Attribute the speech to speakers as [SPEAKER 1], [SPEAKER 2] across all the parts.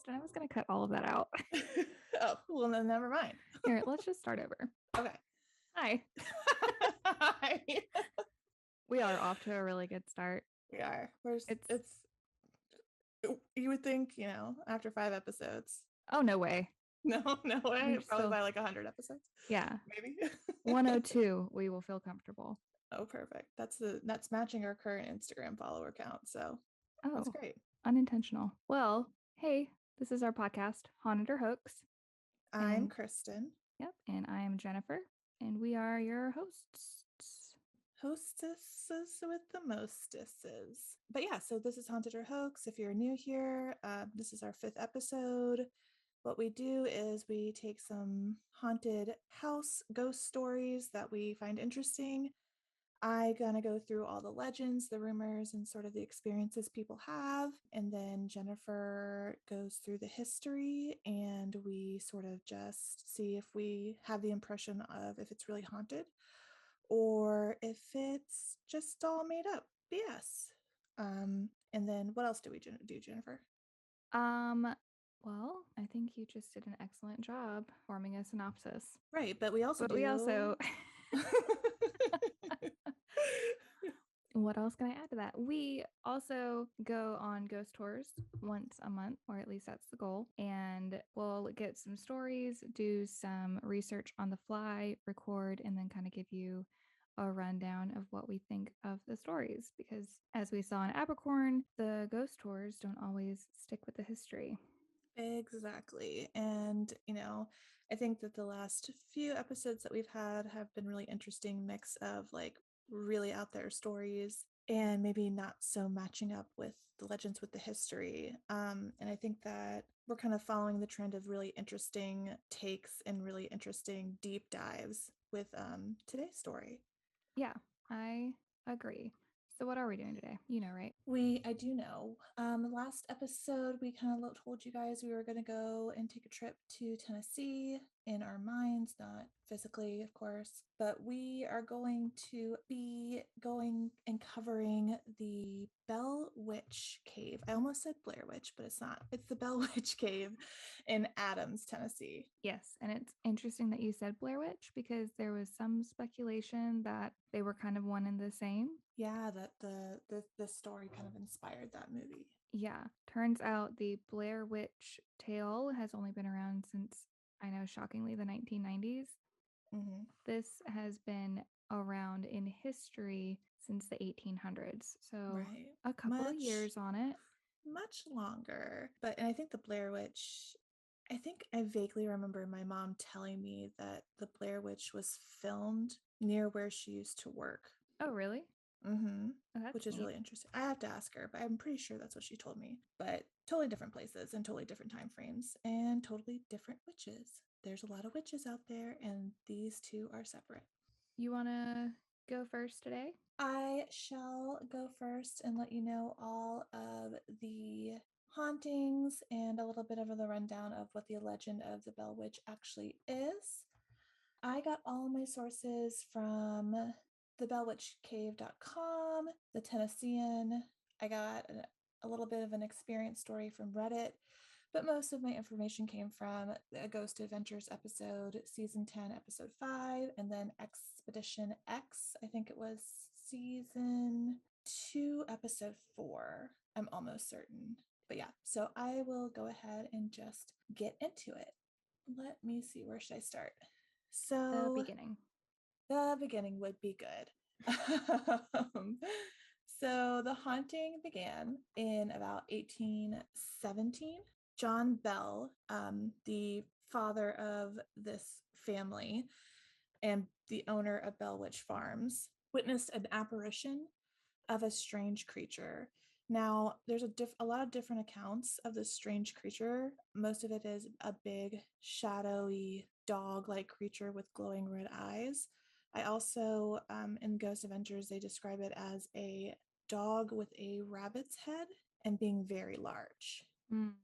[SPEAKER 1] Kristen, I was going to cut all of that out.
[SPEAKER 2] Oh, well, then never mind.
[SPEAKER 1] Here, let's just start over.
[SPEAKER 2] Okay.
[SPEAKER 1] Hi.
[SPEAKER 2] Hi.
[SPEAKER 1] We are off to a really good start.
[SPEAKER 2] We are.
[SPEAKER 1] It's
[SPEAKER 2] You would think, after 5 episodes.
[SPEAKER 1] oh, no way.
[SPEAKER 2] No way.
[SPEAKER 1] We're
[SPEAKER 2] Probably
[SPEAKER 1] still-
[SPEAKER 2] by like 100 episodes.
[SPEAKER 1] Yeah.
[SPEAKER 2] Maybe.
[SPEAKER 1] 102, we will feel comfortable.
[SPEAKER 2] Oh, perfect. That's matching our current Instagram follower count. So that's
[SPEAKER 1] Oh,
[SPEAKER 2] great.
[SPEAKER 1] unintentional. Well, hey, this is our podcast, Haunted or Hoax.
[SPEAKER 2] I'm
[SPEAKER 1] And-
[SPEAKER 2] Kristen.
[SPEAKER 1] Yep, and I am Jennifer, and we are your hosts.
[SPEAKER 2] Hostesses with the mostesses. But yeah, so this is Haunted or Hoax. If you're new here, this is our 5th episode. What we do is we take some haunted house ghost stories that we find interesting. I'm going to go through all the legends, the rumors, and sort of the experiences people have. And then Jennifer goes through the history, and we sort of just see if we have the impression of if it's really haunted or if it's just all made up BS. And then what else do we do, Jennifer?
[SPEAKER 1] Well, I think you just did an excellent job forming a synopsis.
[SPEAKER 2] Right, but we also
[SPEAKER 1] What else can I add to that? We also go on ghost tours once a month, or at least that's the goal. And we'll get some stories, do some research on the fly, record, and then kind of give you a rundown of what we think of the stories. Because as we saw in Abercorn, the ghost tours don't always stick with the history.
[SPEAKER 2] Exactly. And, I think that the last few episodes that we've had have been really interesting mix of like really out there stories and maybe not so matching up with the legends with the history. And I think that we're kind of following the trend of really interesting takes and really interesting deep dives with today's story.
[SPEAKER 1] Yeah, I agree. So what are we doing today? You know, right?
[SPEAKER 2] I do know. Last episode, we kind of told you guys we were going to go and take a trip to Tennessee in our minds, not physically, of course, but we are going to be going and covering the Bell Witch Cave. I almost said Blair Witch, but it's not. It's the Bell Witch Cave in Adams, Tennessee.
[SPEAKER 1] Yes, and it's interesting that you said Blair Witch because there was some speculation that they were kind of one and the same.
[SPEAKER 2] Yeah, that the story kind of inspired that movie.
[SPEAKER 1] Yeah, turns out the Blair Witch tale has only been around since, I know, shockingly, the 1990s.
[SPEAKER 2] Mm-hmm.
[SPEAKER 1] This has been around in history since the 1800s. So
[SPEAKER 2] Right.
[SPEAKER 1] a couple of years on it.
[SPEAKER 2] Much longer. And I think the Blair Witch, I think I vaguely remember my mom telling me that the Blair Witch was filmed near where she used to work.
[SPEAKER 1] Oh, really?
[SPEAKER 2] Mm-hmm.
[SPEAKER 1] Oh, that's
[SPEAKER 2] Which is
[SPEAKER 1] neat.
[SPEAKER 2] really interesting. I have to ask her, but I'm pretty sure that's what she told me. But totally different places and totally different time frames and totally different witches. There's a lot of witches out there, and these two are separate.
[SPEAKER 1] You want to go first today?
[SPEAKER 2] I shall go first and let you know all of the hauntings and a little bit of the rundown of what the legend of the Bell Witch actually is. I got all my sources from thebellwitchcave.com, the Tennessean. I got a little bit of an experience story from Reddit, but most of my information came from a Ghost Adventures episode, season 10, episode 5, and then Expedition X, I think it was season 2, episode 4. I'm almost certain. But yeah, so I will go ahead and just get into it. Let me see, where should I start? So the beginning would be good. So the haunting began in about 1817. John Bell, the father of this family and the owner of Bell Witch Farms, witnessed an apparition of a strange creature. Now, there's a lot of different accounts of this strange creature. Most of it is a big, shadowy, dog-like creature with glowing red eyes. I also, in Ghost Adventures, they describe it as a dog with a rabbit's head and being very large.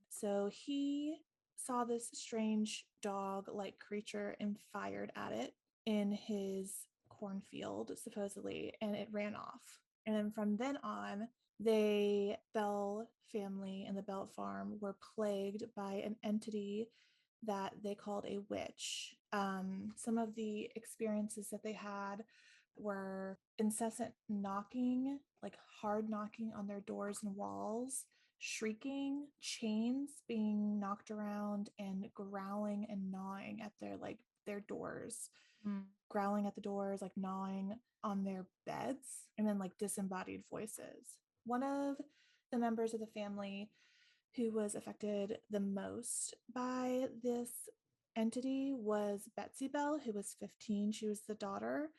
[SPEAKER 2] So he saw this strange dog-like creature and fired at it in his cornfield, supposedly, and it ran off. And then from then on, The Bell family and the Bell farm were plagued by an entity that they called a witch. Some of the experiences that they had were incessant knocking, like hard knocking on their doors and walls, shrieking, chains being knocked around, and growling and gnawing at their doors,
[SPEAKER 1] Mm.
[SPEAKER 2] growling at the doors, like gnawing on their beds, and then like disembodied voices. One of the members of the family who was affected the most by this entity was Betsy Bell, who was 15. She was the daughter.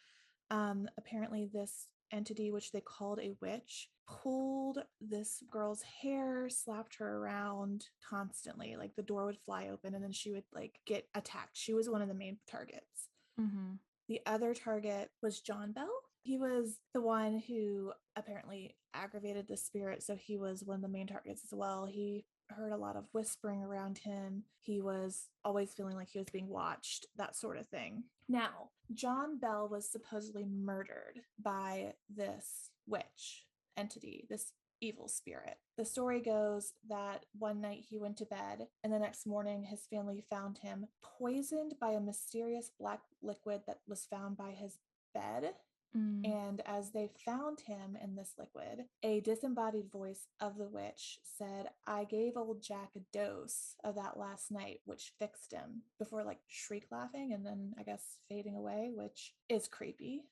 [SPEAKER 2] Apparently, this entity, which they called a witch, pulled this girl's hair, slapped her around constantly. Like the door would fly open and then she would like get attacked. She was one of the main targets.
[SPEAKER 1] Mm-hmm.
[SPEAKER 2] The other target was John Bell. He was the one who apparently aggravated the spirit, so he was one of the main targets as well. He heard a lot of whispering around him. He was always feeling like he was being watched, that sort of thing. Now, John Bell was supposedly murdered by this witch entity, this evil spirit. The story goes that one night he went to bed, and the next morning his family found him poisoned by a mysterious black liquid that was found by his bed.
[SPEAKER 1] Mm.
[SPEAKER 2] And as they found him in this liquid, a disembodied voice of the witch said, "I gave old Jack a dose of that last night, which fixed him," before like shriek laughing and then I guess fading away, which is creepy.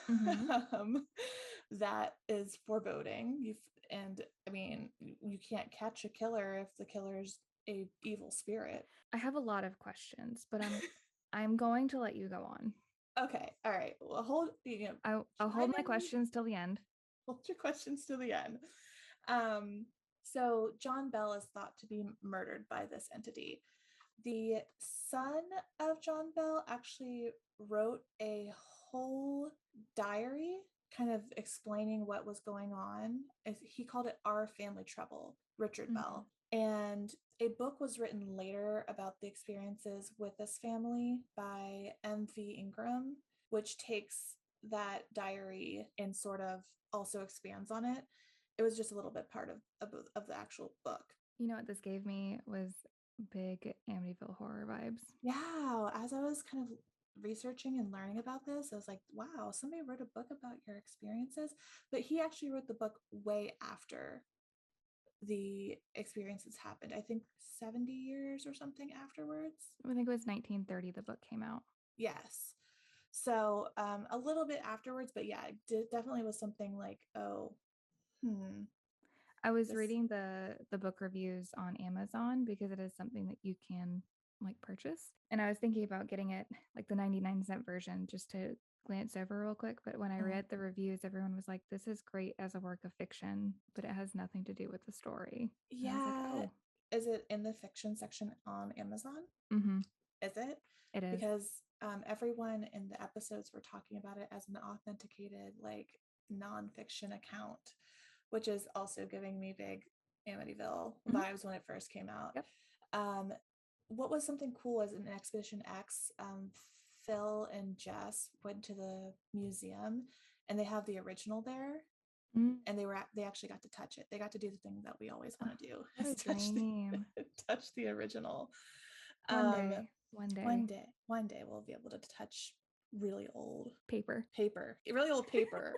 [SPEAKER 1] Mm-hmm.
[SPEAKER 2] That is foreboding. And I mean, you can't catch a killer if the killer's a evil spirit.
[SPEAKER 1] I have a lot of questions, but I'm going to let you go on.
[SPEAKER 2] Okay, all right. Well,
[SPEAKER 1] I'll hold
[SPEAKER 2] chime
[SPEAKER 1] my
[SPEAKER 2] in.
[SPEAKER 1] questions till the end.
[SPEAKER 2] Hold your questions to the end. So John Bell is thought to be murdered by this entity. The son of John Bell actually wrote a whole diary kind of explaining what was going on. He called it Our Family Trouble, Richard
[SPEAKER 1] Mm-hmm.
[SPEAKER 2] Bell. And a book was written later about the experiences with this family by M.V. Ingram, which takes that diary and sort of also expands on it. It was just a little bit part of the actual book.
[SPEAKER 1] You know what this gave me was big Amityville horror vibes.
[SPEAKER 2] Yeah, as I was kind of researching and learning about this, I was like, wow, somebody wrote a book about your experiences. But he actually wrote the book way after the experiences happened. I think 70 years or something afterwards.
[SPEAKER 1] I think it was 1930 the book came out.
[SPEAKER 2] Yes. So a little bit afterwards, but yeah, it definitely was something like, oh,
[SPEAKER 1] I was
[SPEAKER 2] this,
[SPEAKER 1] reading the book reviews on Amazon because it is something that you can like purchase. And I was thinking about getting it like the 99-cent version just to glance over real quick. But when I
[SPEAKER 2] mm,
[SPEAKER 1] read the reviews, everyone was like, this is great as a work of fiction, but it has nothing to do with the story. And I was like,
[SPEAKER 2] yeah.
[SPEAKER 1] oh,
[SPEAKER 2] Is it in the fiction section on Amazon?
[SPEAKER 1] mm-hmm,
[SPEAKER 2] Is it?
[SPEAKER 1] it is.
[SPEAKER 2] Because everyone in the episodes were talking about it as an authenticated, like nonfiction account, which is also giving me big Amityville
[SPEAKER 1] Mm-hmm.
[SPEAKER 2] vibes when it first came out.
[SPEAKER 1] Yep.
[SPEAKER 2] Um, what was something cool is in Expedition X, Phil and Jess went to the museum and they have the original there,
[SPEAKER 1] Mm.
[SPEAKER 2] and they actually got to touch it. They got to do the thing that we always
[SPEAKER 1] Oh,
[SPEAKER 2] want to do,
[SPEAKER 1] what
[SPEAKER 2] is
[SPEAKER 1] a dream.
[SPEAKER 2] touch the original.
[SPEAKER 1] One
[SPEAKER 2] Um,
[SPEAKER 1] day, one day.
[SPEAKER 2] one day we'll be able to touch really old
[SPEAKER 1] Paper.
[SPEAKER 2] really old paper.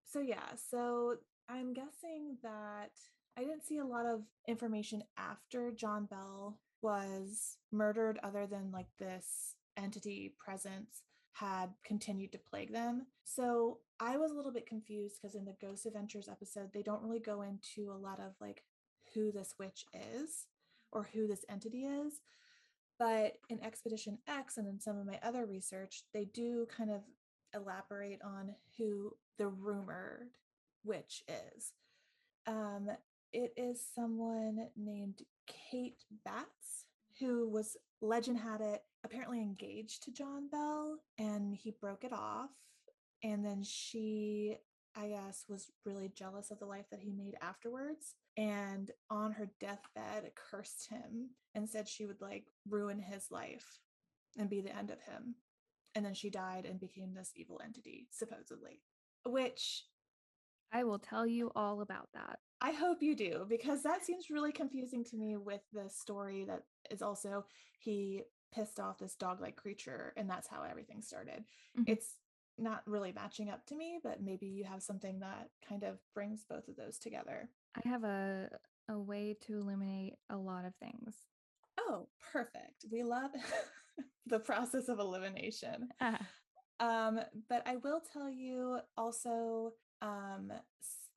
[SPEAKER 2] So yeah, so I'm guessing that I didn't see a lot of information after John Bell was murdered other than like this entity presence had continued to plague them. So I was a little bit confused because in the Ghost Adventures episode, they don't really go into a lot of like who this witch is or who this entity is. But in Expedition X and in some of my other research, they do kind of elaborate on who the rumored witch is. Um, it is someone named Kate Batts, who was, legend had it, apparently engaged to John Bell, and he broke it off. And then she, I guess, was really jealous of the life that he made afterwards. And on her deathbed, cursed him and said she would like ruin his life and be the end of him. And then she died and became this evil entity, supposedly. which
[SPEAKER 1] I will tell you all about that.
[SPEAKER 2] I hope you do, because that seems really confusing to me with the story that is also he pissed off this dog-like creature and that's how everything started.
[SPEAKER 1] Mhm.
[SPEAKER 2] It's not really matching up to me, but maybe you have something that kind of brings both of those together.
[SPEAKER 1] I have a way to illuminate a lot of things.
[SPEAKER 2] Oh, perfect. We love the process of elimination.
[SPEAKER 1] Ah,
[SPEAKER 2] Um, but I will tell you also,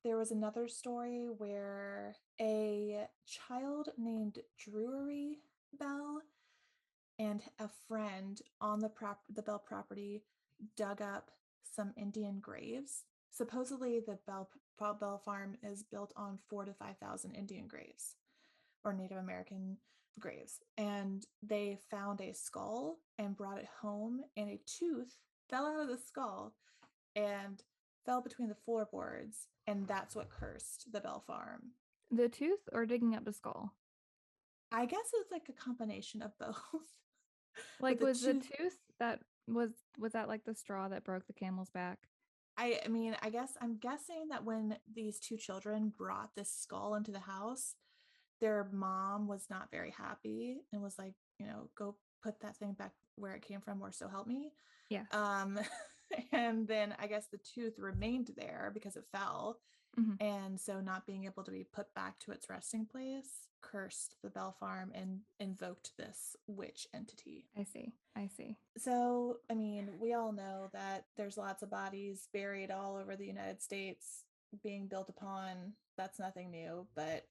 [SPEAKER 2] there was another story where a child named Drury Bell and a friend on the Bell property dug up some Indian graves. Supposedly, the Bell farm is built on 4 to 5 thousand Indian graves or Native American graves. And they found a skull and brought it home, and a tooth fell out of the skull and fell between the floorboards. And that's what cursed the Bell farm.
[SPEAKER 1] the tooth or digging up the skull?
[SPEAKER 2] I guess it's like a combination of both. But
[SPEAKER 1] Like,
[SPEAKER 2] the
[SPEAKER 1] was the
[SPEAKER 2] tooth,
[SPEAKER 1] tooth that was that like the straw that broke the camel's back?
[SPEAKER 2] I mean, I'm guessing that when these two children brought this skull into the house, their mom was not very happy and was like, go put that thing back where it came from, or so help me.
[SPEAKER 1] Yeah.
[SPEAKER 2] Um, and then I guess the tooth remained there because it fell.
[SPEAKER 1] Hmm.
[SPEAKER 2] And so not being able to be put back to its resting place cursed the Bell Farm and invoked this witch entity.
[SPEAKER 1] I see. I see.
[SPEAKER 2] So, I mean, we all know that there's lots of bodies buried all over the United States being built upon. That's nothing new, but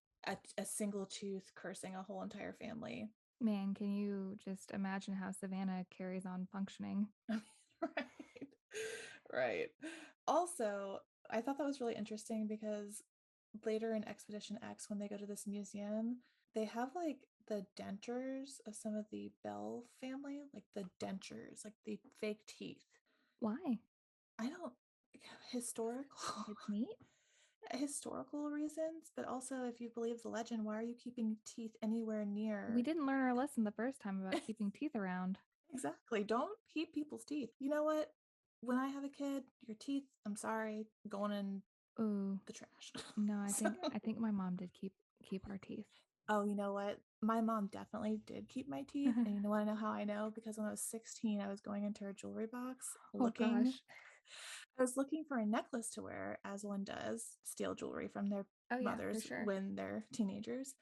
[SPEAKER 2] a single tooth cursing a whole entire family.
[SPEAKER 1] Man, can you just imagine how Savannah carries on functioning?
[SPEAKER 2] I mean, right. Right. Also, I thought that was really interesting because later in Expedition X, when they go to this museum, they have like the dentures of some of the Bell family, like the dentures, like the fake teeth.
[SPEAKER 1] Why?
[SPEAKER 2] I don't historical
[SPEAKER 1] It's neat.
[SPEAKER 2] historical reasons, but also if you believe the legend, why are you keeping teeth anywhere
[SPEAKER 1] We
[SPEAKER 2] near?
[SPEAKER 1] didn't learn our lesson the first time about keeping teeth around.
[SPEAKER 2] Exactly. Don't keep people's teeth. You know what? When I have a kid, your teeth, I'm sorry, going in
[SPEAKER 1] Oh,
[SPEAKER 2] the trash.
[SPEAKER 1] no, I
[SPEAKER 2] So,
[SPEAKER 1] think I think my mom did keep our teeth.
[SPEAKER 2] oh, you know what? My mom definitely did keep my teeth. And you know what? I know how I know? Because when I was 16, I was going into her jewelry box
[SPEAKER 1] Oh
[SPEAKER 2] looking.
[SPEAKER 1] gosh.
[SPEAKER 2] I was looking for a necklace to wear, as one does, steal jewelry from their
[SPEAKER 1] Oh yeah, for
[SPEAKER 2] mothers
[SPEAKER 1] sure.
[SPEAKER 2] when they're teenagers.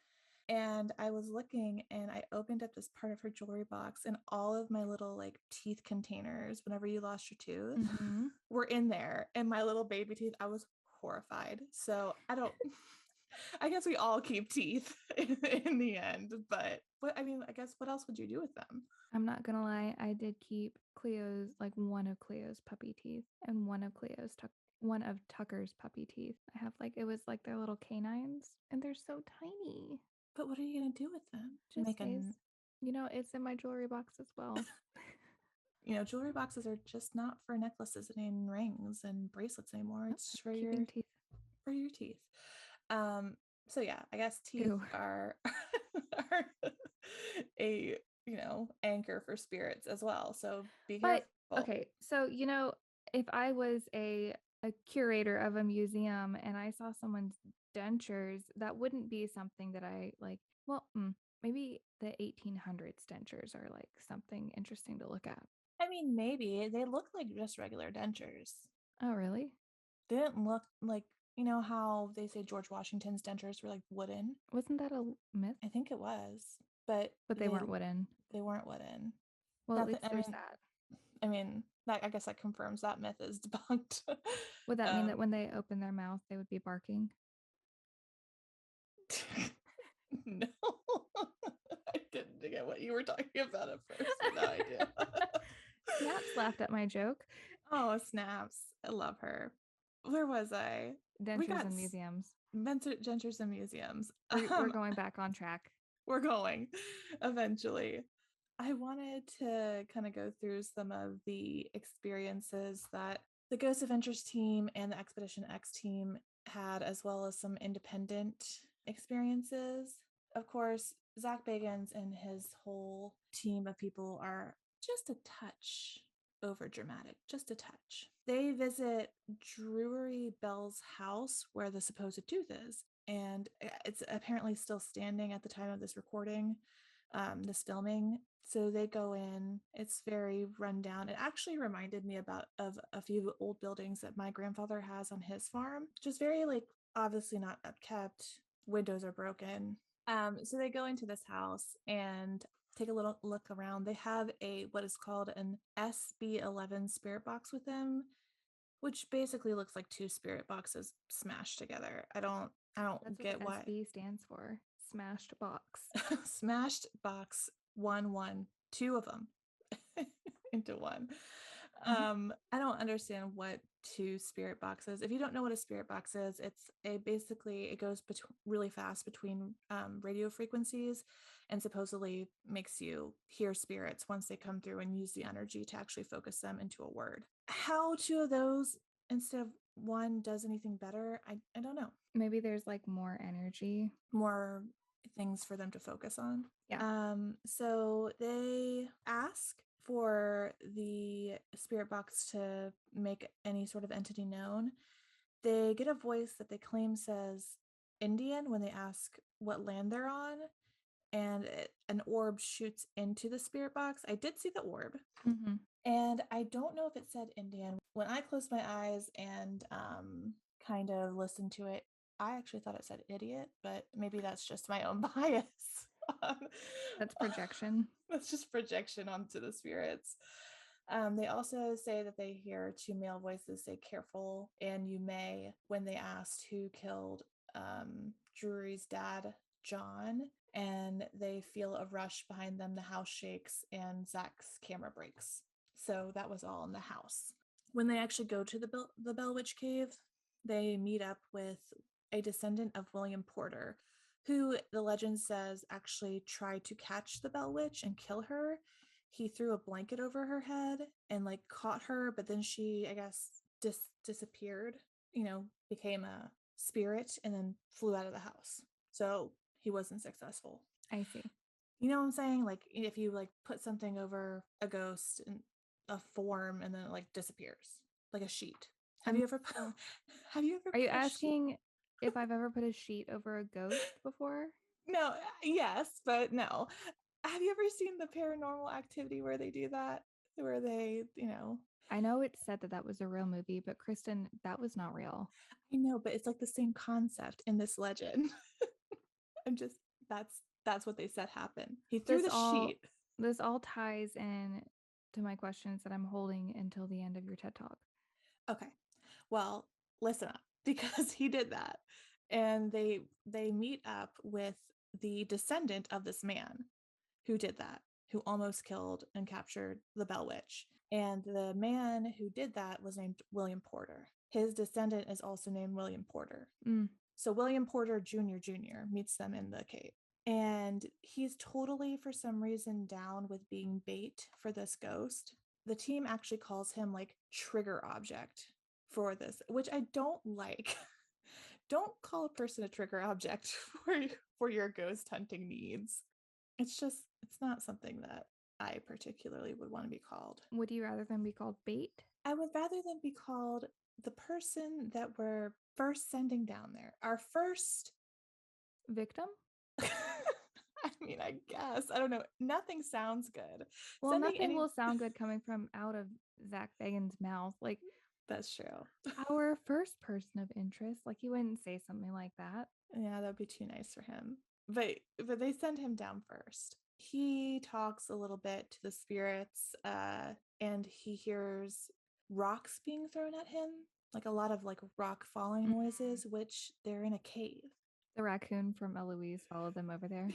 [SPEAKER 2] And I was looking and I opened up this part of her jewelry box, and all of my little like teeth containers, whenever you lost your tooth,
[SPEAKER 1] Mm-hmm.
[SPEAKER 2] were in there. And my little baby teeth, I was horrified. So I don't, I guess we all keep teeth in the end. But what, I mean, I guess what else would you do with them?
[SPEAKER 1] I'm not gonna lie, I did keep Cleo's like one of Cleo's puppy teeth and one of Tucker's puppy teeth. I have like it was like their little canines and they're so tiny.
[SPEAKER 2] But what are you going to do with them?
[SPEAKER 1] Just
[SPEAKER 2] Make
[SPEAKER 1] stays.
[SPEAKER 2] an,
[SPEAKER 1] You know, it's in my jewelry box as well.
[SPEAKER 2] jewelry boxes are just not for necklaces and rings and bracelets anymore.
[SPEAKER 1] Nope,
[SPEAKER 2] It's just for
[SPEAKER 1] keeping teeth.
[SPEAKER 2] your teeth. Um, so yeah, I guess teeth
[SPEAKER 1] Ew.
[SPEAKER 2] are are a anchor for spirits as well. So be
[SPEAKER 1] But
[SPEAKER 2] careful.
[SPEAKER 1] okay, so if I was a curator of a museum and I saw someone's dentures, that wouldn't be something that I like. Well, maybe the 1800s dentures are like something interesting to look at.
[SPEAKER 2] I mean, maybe they look like just regular dentures.
[SPEAKER 1] Oh, really?
[SPEAKER 2] They didn't look like how they say George Washington's dentures were like wooden.
[SPEAKER 1] Wasn't that a myth?
[SPEAKER 2] I think it was, but
[SPEAKER 1] But they weren't wooden.
[SPEAKER 2] they weren't wooden.
[SPEAKER 1] Well, at
[SPEAKER 2] Nothing.
[SPEAKER 1] least there's that.
[SPEAKER 2] I mean that I guess that confirms that myth is debunked.
[SPEAKER 1] Would that mean that
[SPEAKER 2] um,
[SPEAKER 1] when they open their mouth, they would be barking?
[SPEAKER 2] no, I didn't get what you were talking about at first. No idea.
[SPEAKER 1] Snaps laughed at my joke.
[SPEAKER 2] Oh, snaps! I love her. Where was I? We
[SPEAKER 1] Dentures
[SPEAKER 2] got
[SPEAKER 1] and museums.
[SPEAKER 2] gentures and museums.
[SPEAKER 1] We're going back on track.
[SPEAKER 2] We're going eventually. I wanted to kind of go through some of the experiences that the Ghost Adventures team and the Expedition X team had, as well as some independent experiences. Of course, Zach Bagans and his whole team of people are just a touch over dramatic, just a touch. They visit Drury Bell's house where the supposed tooth is, and it's apparently still standing at the time of this recording, this filming. So they go in. It's very rundown. It actually reminded me of a few old buildings that my grandfather has on his farm, just very like obviously not upkept. Windows are broken. So they go into this house and take a little look around. They have a what is called an SB11 spirit box with them, which basically looks like two spirit boxes smashed together. I don't
[SPEAKER 1] That's what
[SPEAKER 2] get
[SPEAKER 1] the
[SPEAKER 2] why.
[SPEAKER 1] SB stands for. Smashed box.
[SPEAKER 2] Smashed box one, two of them into one.
[SPEAKER 1] Mhm.
[SPEAKER 2] I don't understand what two spirit boxes. If you don't know what a spirit box is, it's a basically it goes really fast between radio frequencies, and supposedly makes you hear spirits once they come through and use the energy to actually focus them into a word. How two of those instead of one does anything better, I don't know.
[SPEAKER 1] Maybe there's like more energy.
[SPEAKER 2] More things for them to focus on.
[SPEAKER 1] Yeah.
[SPEAKER 2] So they ask for the spirit box to make any sort of entity known. They get a voice that they claim says Indian when they ask what land they're on, and an orb shoots into the spirit box. I did see the orb,
[SPEAKER 1] Mm-hmm.
[SPEAKER 2] and I don't know if it said Indian. When I closed my eyes and kind of listened to it, I actually thought it said idiot, but maybe that's just my own bias. Um,
[SPEAKER 1] That's projection.
[SPEAKER 2] that's just projection onto the spirits. They also say that they hear two male voices say careful and you may when they asked who killed Drury's dad, John, and they feel a rush behind them. The house shakes and Zach's camera breaks. So that was all in the house. When they actually go to the Bell Witch Cave, they meet up with a descendant of William Porter, who the legend says actually tried to catch the Bell Witch and kill her. He threw a blanket over her head and like caught her, but then she, I guess, disappeared, became a spirit and then flew out of the house. So he wasn't successful.
[SPEAKER 1] I see.
[SPEAKER 2] You know what I'm saying? Like if you like put something over a ghost in a form and then it like disappears, like a sheet. Have
[SPEAKER 1] I'm
[SPEAKER 2] you ever
[SPEAKER 1] so.
[SPEAKER 2] have you ever
[SPEAKER 1] Are you
[SPEAKER 2] put a sheet?
[SPEAKER 1] asking if I've ever put a sheet over a ghost before?
[SPEAKER 2] No, yes, but no. Have you ever seen the Paranormal Activity where they do that? Where they.
[SPEAKER 1] I know it said that that was a real movie, but Kristen, that was not real.
[SPEAKER 2] I know, but it's like the same concept in this legend. I'm just that's what they said happened. He threw
[SPEAKER 1] This
[SPEAKER 2] the
[SPEAKER 1] all
[SPEAKER 2] sheet.
[SPEAKER 1] this all ties in to my questions that I'm holding until the end of your TED Talk.
[SPEAKER 2] Okay. Well, listen up because he did that. And they meet up with the descendant of this man who did that, who almost killed and captured the Bell Witch. And the man who did that was named William Porter. His descendant is also named William Porter.
[SPEAKER 1] Mm.
[SPEAKER 2] So William Porter Jr. meets them in the cave. And he's totally, for some reason, down with being bait for this ghost. The team actually calls him like trigger object for this, which I don't like. Don't call a person a trigger object for your ghost hunting needs. It's not something that I particularly would want to be called.
[SPEAKER 1] Would you rather than be called bait?
[SPEAKER 2] I would rather than be called the person that we're first sending down there. Our first
[SPEAKER 1] Victim?
[SPEAKER 2] I mean, I guess. I don't know. Nothing sounds good.
[SPEAKER 1] Well,
[SPEAKER 2] Sending
[SPEAKER 1] nothing
[SPEAKER 2] any
[SPEAKER 1] will sound good coming from out of Zach Bagan's mouth. Like
[SPEAKER 2] That's true.
[SPEAKER 1] our first person of interest, like he wouldn't say something like that.
[SPEAKER 2] Yeah, that would be too nice for him. But they send him down first. He talks a little bit to the spirits, and he hears rocks being thrown at him, like a lot of like rock falling
[SPEAKER 1] Mm.
[SPEAKER 2] noises, which they're in a cave.
[SPEAKER 1] The raccoon from Eloise followed them over there.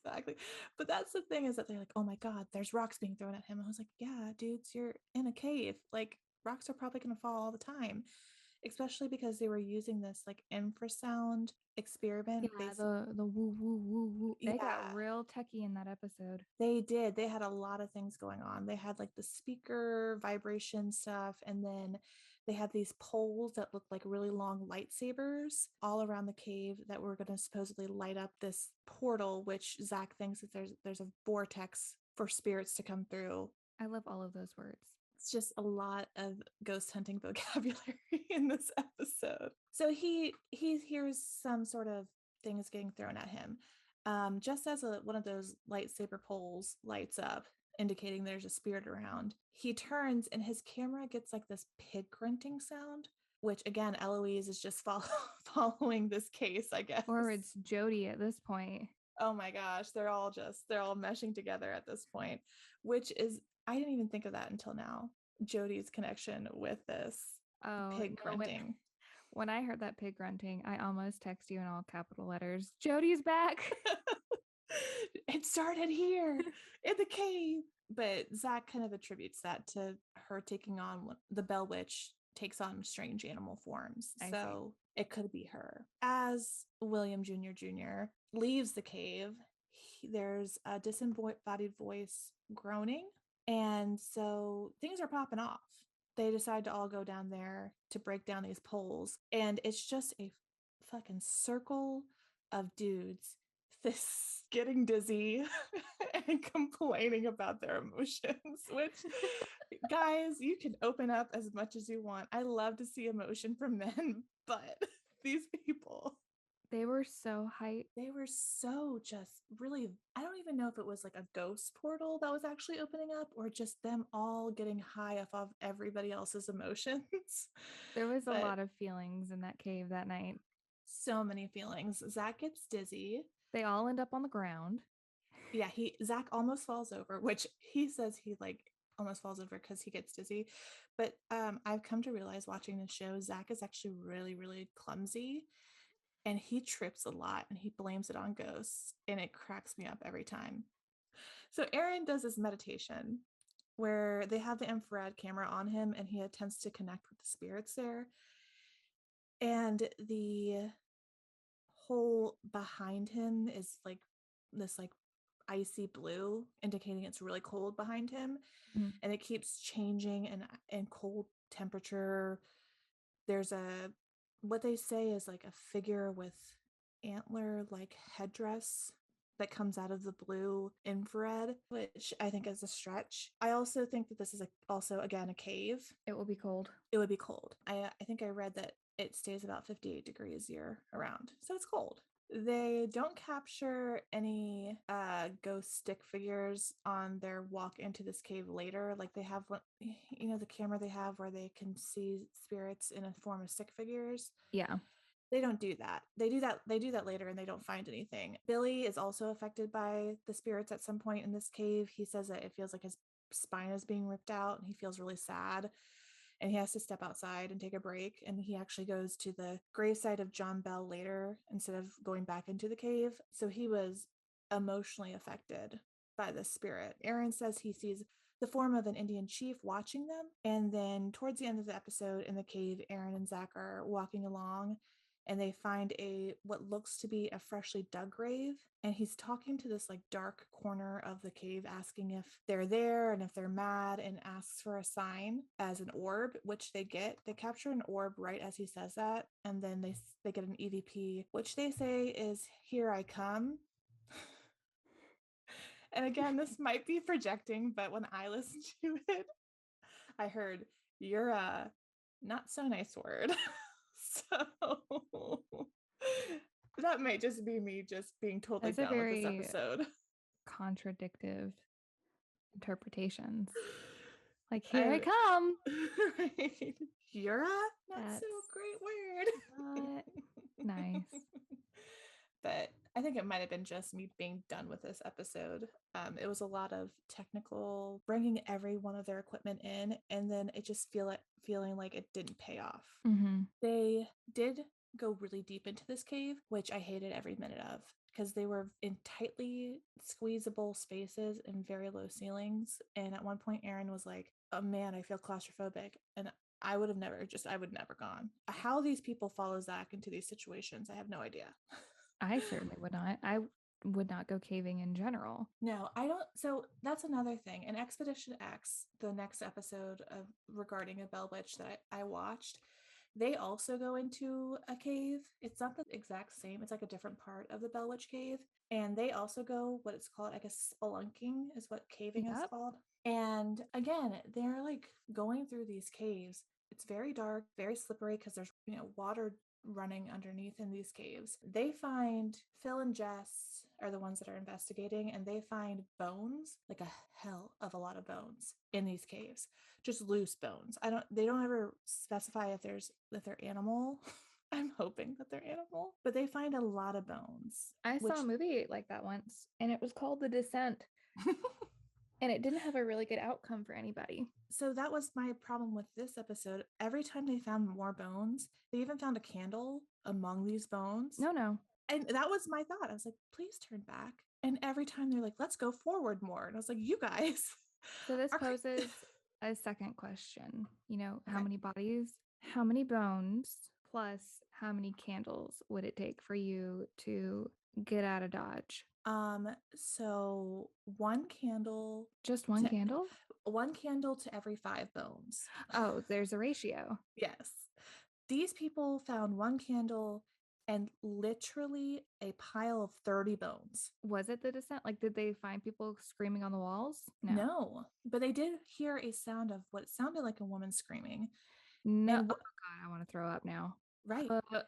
[SPEAKER 2] Exactly. But that's the thing is that they're like, oh my God, there's rocks being thrown at him. I was like, yeah, dudes, you're in a cave. Like, rocks are probably going to fall all the time, especially because they were using this like infrasound experiment.
[SPEAKER 1] Yeah, the woo woo woo woo. They got
[SPEAKER 2] Yeah,
[SPEAKER 1] real techie in that episode.
[SPEAKER 2] they did. They had a lot of things going on. They had like the speaker vibration stuff, and then they had these poles that looked like really long lightsabers all around the cave that were going to supposedly light up this portal, which Zach thinks that there's a vortex for spirits to come through.
[SPEAKER 1] I love all of those words.
[SPEAKER 2] It's just a lot of ghost hunting vocabulary in this episode. So he hears some sort of things getting thrown at him. Just as one of those lightsaber poles lights up, indicating there's a spirit around, he turns and his camera gets like this pig grunting sound, which again, Eloise is just following this case, I guess.
[SPEAKER 1] Or it's Jody at this point.
[SPEAKER 2] Oh my gosh, they're all meshing together at this point, which is, I didn't even think of that until now. Jody's connection with this
[SPEAKER 1] Oh,
[SPEAKER 2] pig
[SPEAKER 1] no,
[SPEAKER 2] grunting.
[SPEAKER 1] when I heard that pig grunting, I almost text you in all capital letters, Jody's back.
[SPEAKER 2] It started here in the cave. But Zach kind of attributes that to her taking on, the Bell Witch takes on strange animal forms.
[SPEAKER 1] I
[SPEAKER 2] So it could be her. As William Jr. leaves the cave, there's a disembodied voice groaning. And so things are popping off. They decide to all go down there to break down these poles. And it's just a fucking circle of dudes getting dizzy and complaining about their emotions, which, guys, you can open up as much as you want. I love to see emotion from men, but these people,
[SPEAKER 1] They were so hyped.
[SPEAKER 2] they were so just really, I don't even know if it was like a ghost portal that was actually opening up or just them all getting high off of everybody else's emotions.
[SPEAKER 1] There was a
[SPEAKER 2] But
[SPEAKER 1] lot of feelings in that cave that night.
[SPEAKER 2] so many feelings. Zach gets dizzy.
[SPEAKER 1] They all end up on the ground.
[SPEAKER 2] Yeah, Zach almost falls over, which he says he like almost falls over because he gets dizzy. But I've come to realize watching the show, Zach is actually really, really clumsy and he trips a lot and he blames it on ghosts, and it cracks me up every time. So Aaron does this meditation where they have the infrared camera on him and he attempts to connect with the spirits there. And the hole behind him is like this like icy blue, indicating it's really cold behind him.
[SPEAKER 1] Mhm.
[SPEAKER 2] And it keeps changing and cold temperature. There's a, what they say is like a figure with antler like headdress that comes out of the blue infrared, which I think is a stretch. I also think that this is also again a cave.
[SPEAKER 1] It will be cold.
[SPEAKER 2] It would be cold. I think I read that it stays about 58 degrees year around, so it's cold. They don't capture any ghost stick figures on their walk into this cave later. Like they have one, the camera they have where they can see spirits in a form of stick figures.
[SPEAKER 1] Yeah.
[SPEAKER 2] They don't do that. They do that later and they don't find anything. Billy is also affected by the spirits at some point in this cave. He says that it feels like his spine is being ripped out and he feels really sad and he has to step outside and take a break. And he actually goes to the gravesite of John Bell later instead of going back into the cave. So he was emotionally affected by the spirit. Aaron says he sees the form of an Indian chief watching them. And then towards the end of the episode in the cave, Aaron and Zach are walking along and they find what looks to be a freshly dug grave, and he's talking to this like dark corner of the cave asking if they're there and if they're mad, and asks for a sign as an orb, which they capture an orb right as he says that, and then they get an EVP which they say is "Here I come." And again, this might be projecting, but when I listened to it, I heard "You're a not so nice word." So that might just be me just being totally
[SPEAKER 1] That's a
[SPEAKER 2] done with this
[SPEAKER 1] very
[SPEAKER 2] episode.
[SPEAKER 1] contradictive interpretations. Like, here I
[SPEAKER 2] I
[SPEAKER 1] come.
[SPEAKER 2] right. You're a not so
[SPEAKER 1] That's
[SPEAKER 2] great word.
[SPEAKER 1] not nice.
[SPEAKER 2] But I think it might have been just me being done with this episode. It was a lot of technical, bringing every one of their equipment in, and then it just feeling like it didn't pay off.
[SPEAKER 1] Mm-hmm.
[SPEAKER 2] They did go really deep into this cave, which I hated every minute of because they were in tightly squeezable spaces and very low ceilings. And at one point, Aaron was like, "Oh man, I feel claustrophobic." And I would never gone. How these people follow Zach into these situations, I have no idea.
[SPEAKER 1] I certainly would not. I would not go caving in general.
[SPEAKER 2] No, I don't. So that's another thing. In Expedition X, the next episode of regarding a Bell Witch that I watched, they also go into a cave. It's not the exact same. It's like a different part of the Bell Witch cave. And they also go what it's called, I guess, spelunking is what caving is
[SPEAKER 1] Yep.
[SPEAKER 2] called. And again, they're like going through these caves. It's very dark, very slippery because there's, water running underneath in these caves. They find Phil and Jess are the ones that are investigating, and they find bones, like a hell of a lot of bones in these caves. Just loose bones. They don't ever specify if they're animal. I'm hoping that they're animal, but they find a lot of bones,
[SPEAKER 1] I saw
[SPEAKER 2] which
[SPEAKER 1] a movie like that once, and it was called The Descent, and it didn't have a really good outcome for anybody.
[SPEAKER 2] so that was my problem with this episode. Every time they found more bones, they even found a candle among these bones.
[SPEAKER 1] No, no.
[SPEAKER 2] And that was my thought. I was like, please turn back. And every time they're like, let's go forward more. And I was like, you guys
[SPEAKER 1] So this
[SPEAKER 2] are
[SPEAKER 1] poses a second question. How
[SPEAKER 2] okay.
[SPEAKER 1] many bodies, how many bones, plus how many candles would it take for you to get out of Dodge?
[SPEAKER 2] So
[SPEAKER 1] Just one
[SPEAKER 2] to
[SPEAKER 1] candle?
[SPEAKER 2] one candle to every 5 bones.
[SPEAKER 1] Oh, there's a ratio.
[SPEAKER 2] Yes. These people found one candle and literally a pile of 30 bones.
[SPEAKER 1] Was it the descent? Like, did they find people screaming on the walls? No.
[SPEAKER 2] No, but they did hear a sound of what sounded like a woman screaming.
[SPEAKER 1] No.
[SPEAKER 2] And
[SPEAKER 1] Oh, God, I want to throw up now.
[SPEAKER 2] right.
[SPEAKER 1] Uh,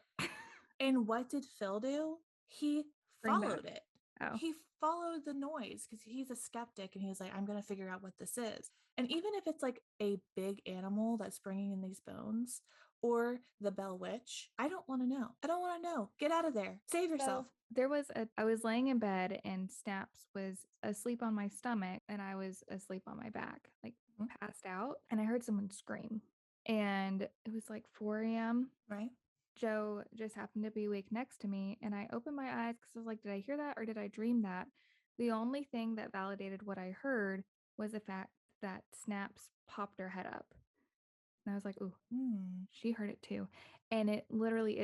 [SPEAKER 2] And what did Phil do? He
[SPEAKER 1] bring back.
[SPEAKER 2] followed it.
[SPEAKER 1] Oh,
[SPEAKER 2] He followed the noise because he's a skeptic and he's like, I'm going to figure out what this is. And even if it's like a big animal that's bringing in these bones or the Bell Witch, I don't want to know. I don't want to know. Get out of there. Save yourself.
[SPEAKER 1] so I was laying in bed and Snaps was asleep on my stomach and I was asleep on my back, like
[SPEAKER 2] Mhm.
[SPEAKER 1] passed out. And I heard someone scream. And it was like 4 a.m.
[SPEAKER 2] Right?
[SPEAKER 1] Joe just happened to be awake next to me. And I opened my eyes because I was like, did I hear that or did I dream that? The only thing that validated what I heard was the fact that Snaps popped her head up. And I was like, ooh,
[SPEAKER 2] Hmm.
[SPEAKER 1] she heard it too. And it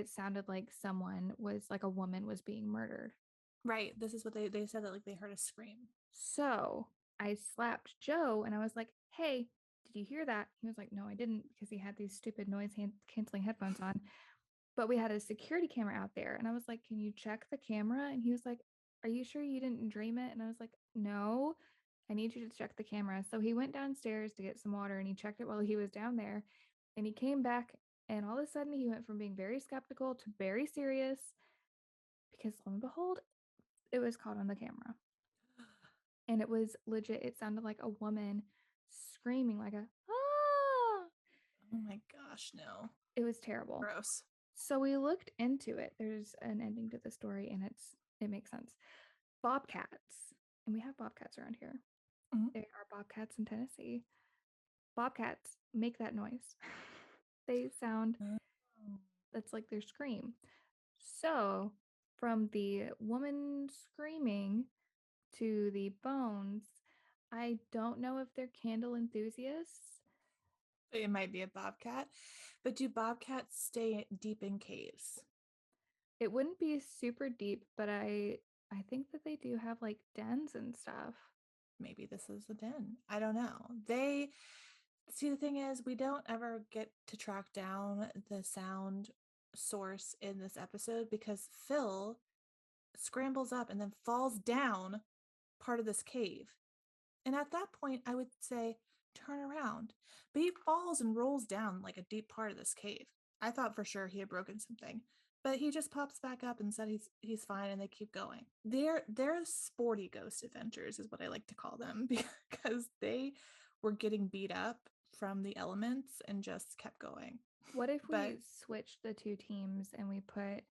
[SPEAKER 1] sounded like someone was like a woman was being murdered.
[SPEAKER 2] Right. This is what they said that like they heard a scream.
[SPEAKER 1] So I slapped Joe and I was like, hey, did you hear that? He was like, no, I didn't because he had these stupid canceling headphones on. But we had a security camera out there. And I was like, can you check the camera? And he was like, are you sure you didn't dream it? And I was like, no, I need you to check the camera. So he went downstairs to get some water and he checked it while he was down there. And he came back and all of a sudden he went from being very skeptical to very serious because lo and behold, it was caught on the camera. And it was legit. It sounded like a woman screaming like a ah.
[SPEAKER 2] Oh my gosh, no.
[SPEAKER 1] It was terrible.
[SPEAKER 2] Gross.
[SPEAKER 1] So we looked into it. There's an ending to the story and it makes sense. Bobcats. And we have bobcats around here.
[SPEAKER 2] Mhm.
[SPEAKER 1] There are bobcats in Tennessee. Bobcats make that noise. They sound
[SPEAKER 2] Oh.
[SPEAKER 1] that's like their scream. So, from the woman screaming to the bones, I don't know if they're candle enthusiasts.
[SPEAKER 2] It might be a bobcat, but do bobcats stay deep in caves?
[SPEAKER 1] It wouldn't be super deep, but I think that they do have like dens and stuff.
[SPEAKER 2] Maybe this is a den. I don't know. They see, the thing is, we don't ever get to track down the sound source in this episode because Phil scrambles up and then falls down part of this cave. And at that point, I would say, turn around. But he falls and rolls down like a deep part of this cave. I thought for sure he had broken something. But he just pops back up and said he's fine and they keep going. They're sporty ghost adventures is what I like to call them because they were getting beat up from the elements and just kept going.
[SPEAKER 1] What if
[SPEAKER 2] But
[SPEAKER 1] we switched the two teams and we put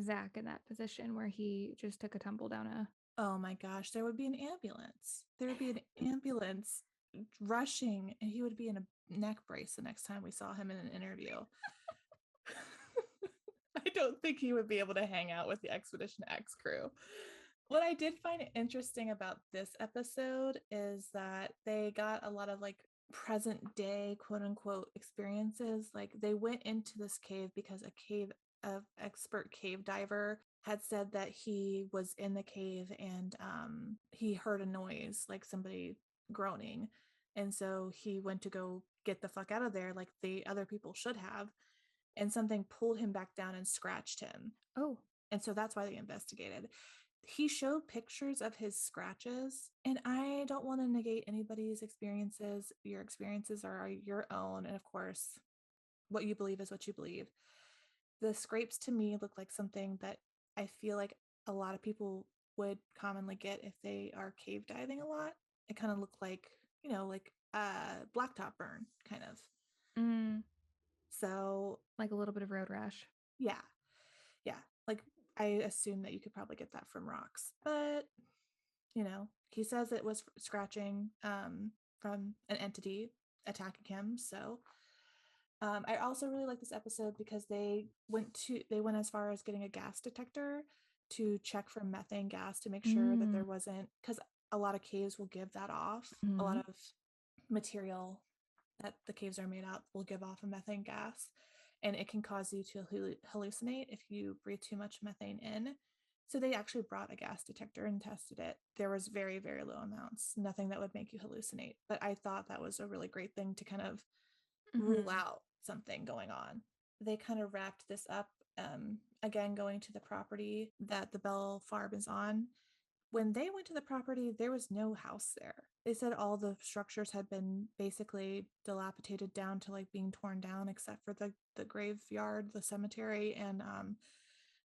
[SPEAKER 1] Zach in that position where he just took a tumble down a.
[SPEAKER 2] oh my gosh, there would be an ambulance. There would be an ambulance rushing, and he would be in a neck brace the next time we saw him in an interview. I don't think he would be able to hang out with the Expedition X crew. What I did find interesting about this episode is that they got a lot of like present day quote unquote experiences. Like they went into this cave because a expert cave diver had said that he was in the cave and he heard a noise like somebody groaning. And so he went to go get the fuck out of there like the other people should have. And something pulled him back down and scratched him.
[SPEAKER 1] Oh,
[SPEAKER 2] And so that's why they investigated. he showed pictures of his scratches, and I don't want to negate anybody's experiences. Your experiences are your own, and of course, what you believe is what you believe. The scrapes to me look like something that I feel like a lot of people would commonly get if they are cave diving a lot. It kind of looked like, like blacktop burn kind of.
[SPEAKER 1] Mm,
[SPEAKER 2] So
[SPEAKER 1] like a little bit of road rash.
[SPEAKER 2] yeah, yeah. Like I assume that you could probably get that from rocks, but he says it was scratching from an entity attacking him. So I also really like this episode because they went as far as getting a gas detector to check for methane gas to make sure that
[SPEAKER 1] Mm.
[SPEAKER 2] there wasn't, because a lot of caves will give that off. A lot
[SPEAKER 1] Mhm.
[SPEAKER 2] of material that the caves are made out will give off a methane gas, and it can cause you to hallucinate if you breathe too much methane in. So they actually brought a gas detector and tested it. There was very, very low amounts, nothing that would make you hallucinate. But I thought that was a really great thing to kind of rule
[SPEAKER 1] Mhm.
[SPEAKER 2] out something going on. They kind of wrapped this up, again, going to the property that the Bell farm is on. When they went to the property, there was no house there. They said all the structures had been basically dilapidated down to like being torn down, except for the graveyard, the cemetery, and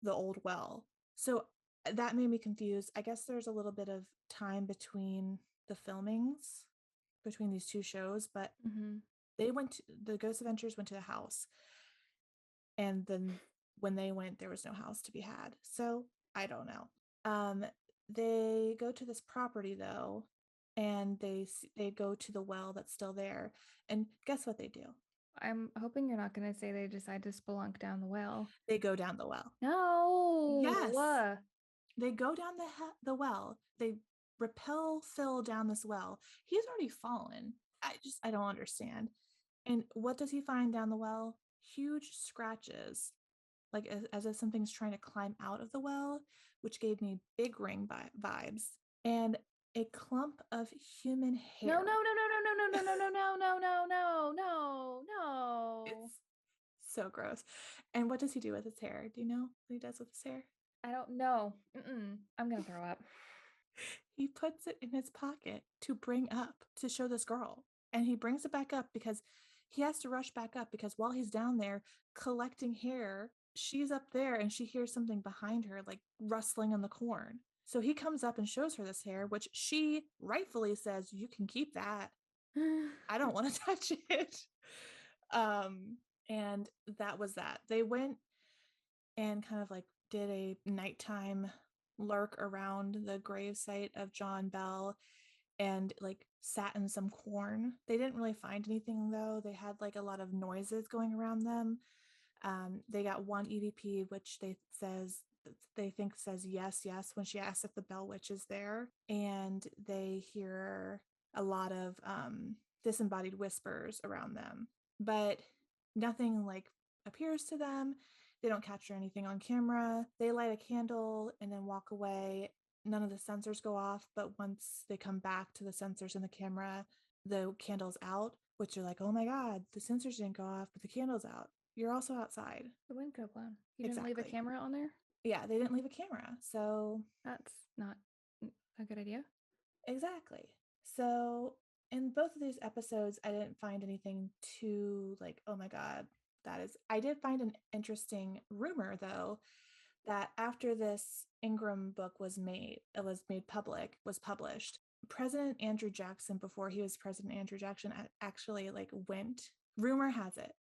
[SPEAKER 2] the old well. So that made me confused. I guess there's a little bit of time between the filmings between these two shows, but
[SPEAKER 1] Mhm.
[SPEAKER 2] the Ghost Adventures went to the house, and then when they went, there was no house to be had. So I don't know. They go to this property though, and they go to the well that's still there, and guess what they do?
[SPEAKER 1] I'm hoping you're not going to say they decide to spelunk down the well.
[SPEAKER 2] They go down the well.
[SPEAKER 1] No.
[SPEAKER 2] Yes, they go down the well. They repel Phil down this well. He's already fallen. I don't understand. And what does he find down the well? Huge scratches, like as if something's trying to climb out of the well, which gave me big ring vibes, and a clump of human
[SPEAKER 1] No, no,
[SPEAKER 2] hair.
[SPEAKER 1] no, no, no, no, no, no, no, no, no, no, no, no, no.
[SPEAKER 2] It's so gross. And what does he do with his hair? Do you know what he does with his hair?
[SPEAKER 1] I don't know. I'm going to throw up.
[SPEAKER 2] He puts it in his pocket to bring up to show this girl. And he brings it back up because he has to rush back up, because while he's down there collecting hair, she's up there and she hears something behind her, like rustling in the corn. So he comes up and shows her this hair, which she rightfully says, "You can keep that. I don't want to touch it." Um, and that was that. They went and kind of like did a nighttime lurk around the gravesite of John Bell and like sat in some corn. They didn't really find anything though. They had like a lot of noises going around them. They got one EVP, which they think says yes, yes when she asks if the Bell Witch is there, and they hear a lot of disembodied whispers around them, but nothing like appears to them. They don't capture anything on camera. They light a candle and then walk away. None of the sensors go off, but once they come back to the sensors in the camera, the candle's out, which you're like, oh my God, the sensors didn't go off, but the candle's out. You're also outside.
[SPEAKER 1] The wind could have blown. You didn't leave a
[SPEAKER 2] Exactly.
[SPEAKER 1] camera on there?
[SPEAKER 2] Yeah, they didn't leave a camera. So,
[SPEAKER 1] That's not a good idea.
[SPEAKER 2] exactly. So, in both of these episodes, I didn't find anything too like, oh my God, that is. I did find an interesting rumor though, that after this Ingram book was published, President Andrew Jackson, before he was President Andrew Jackson, actually like went, rumor has it,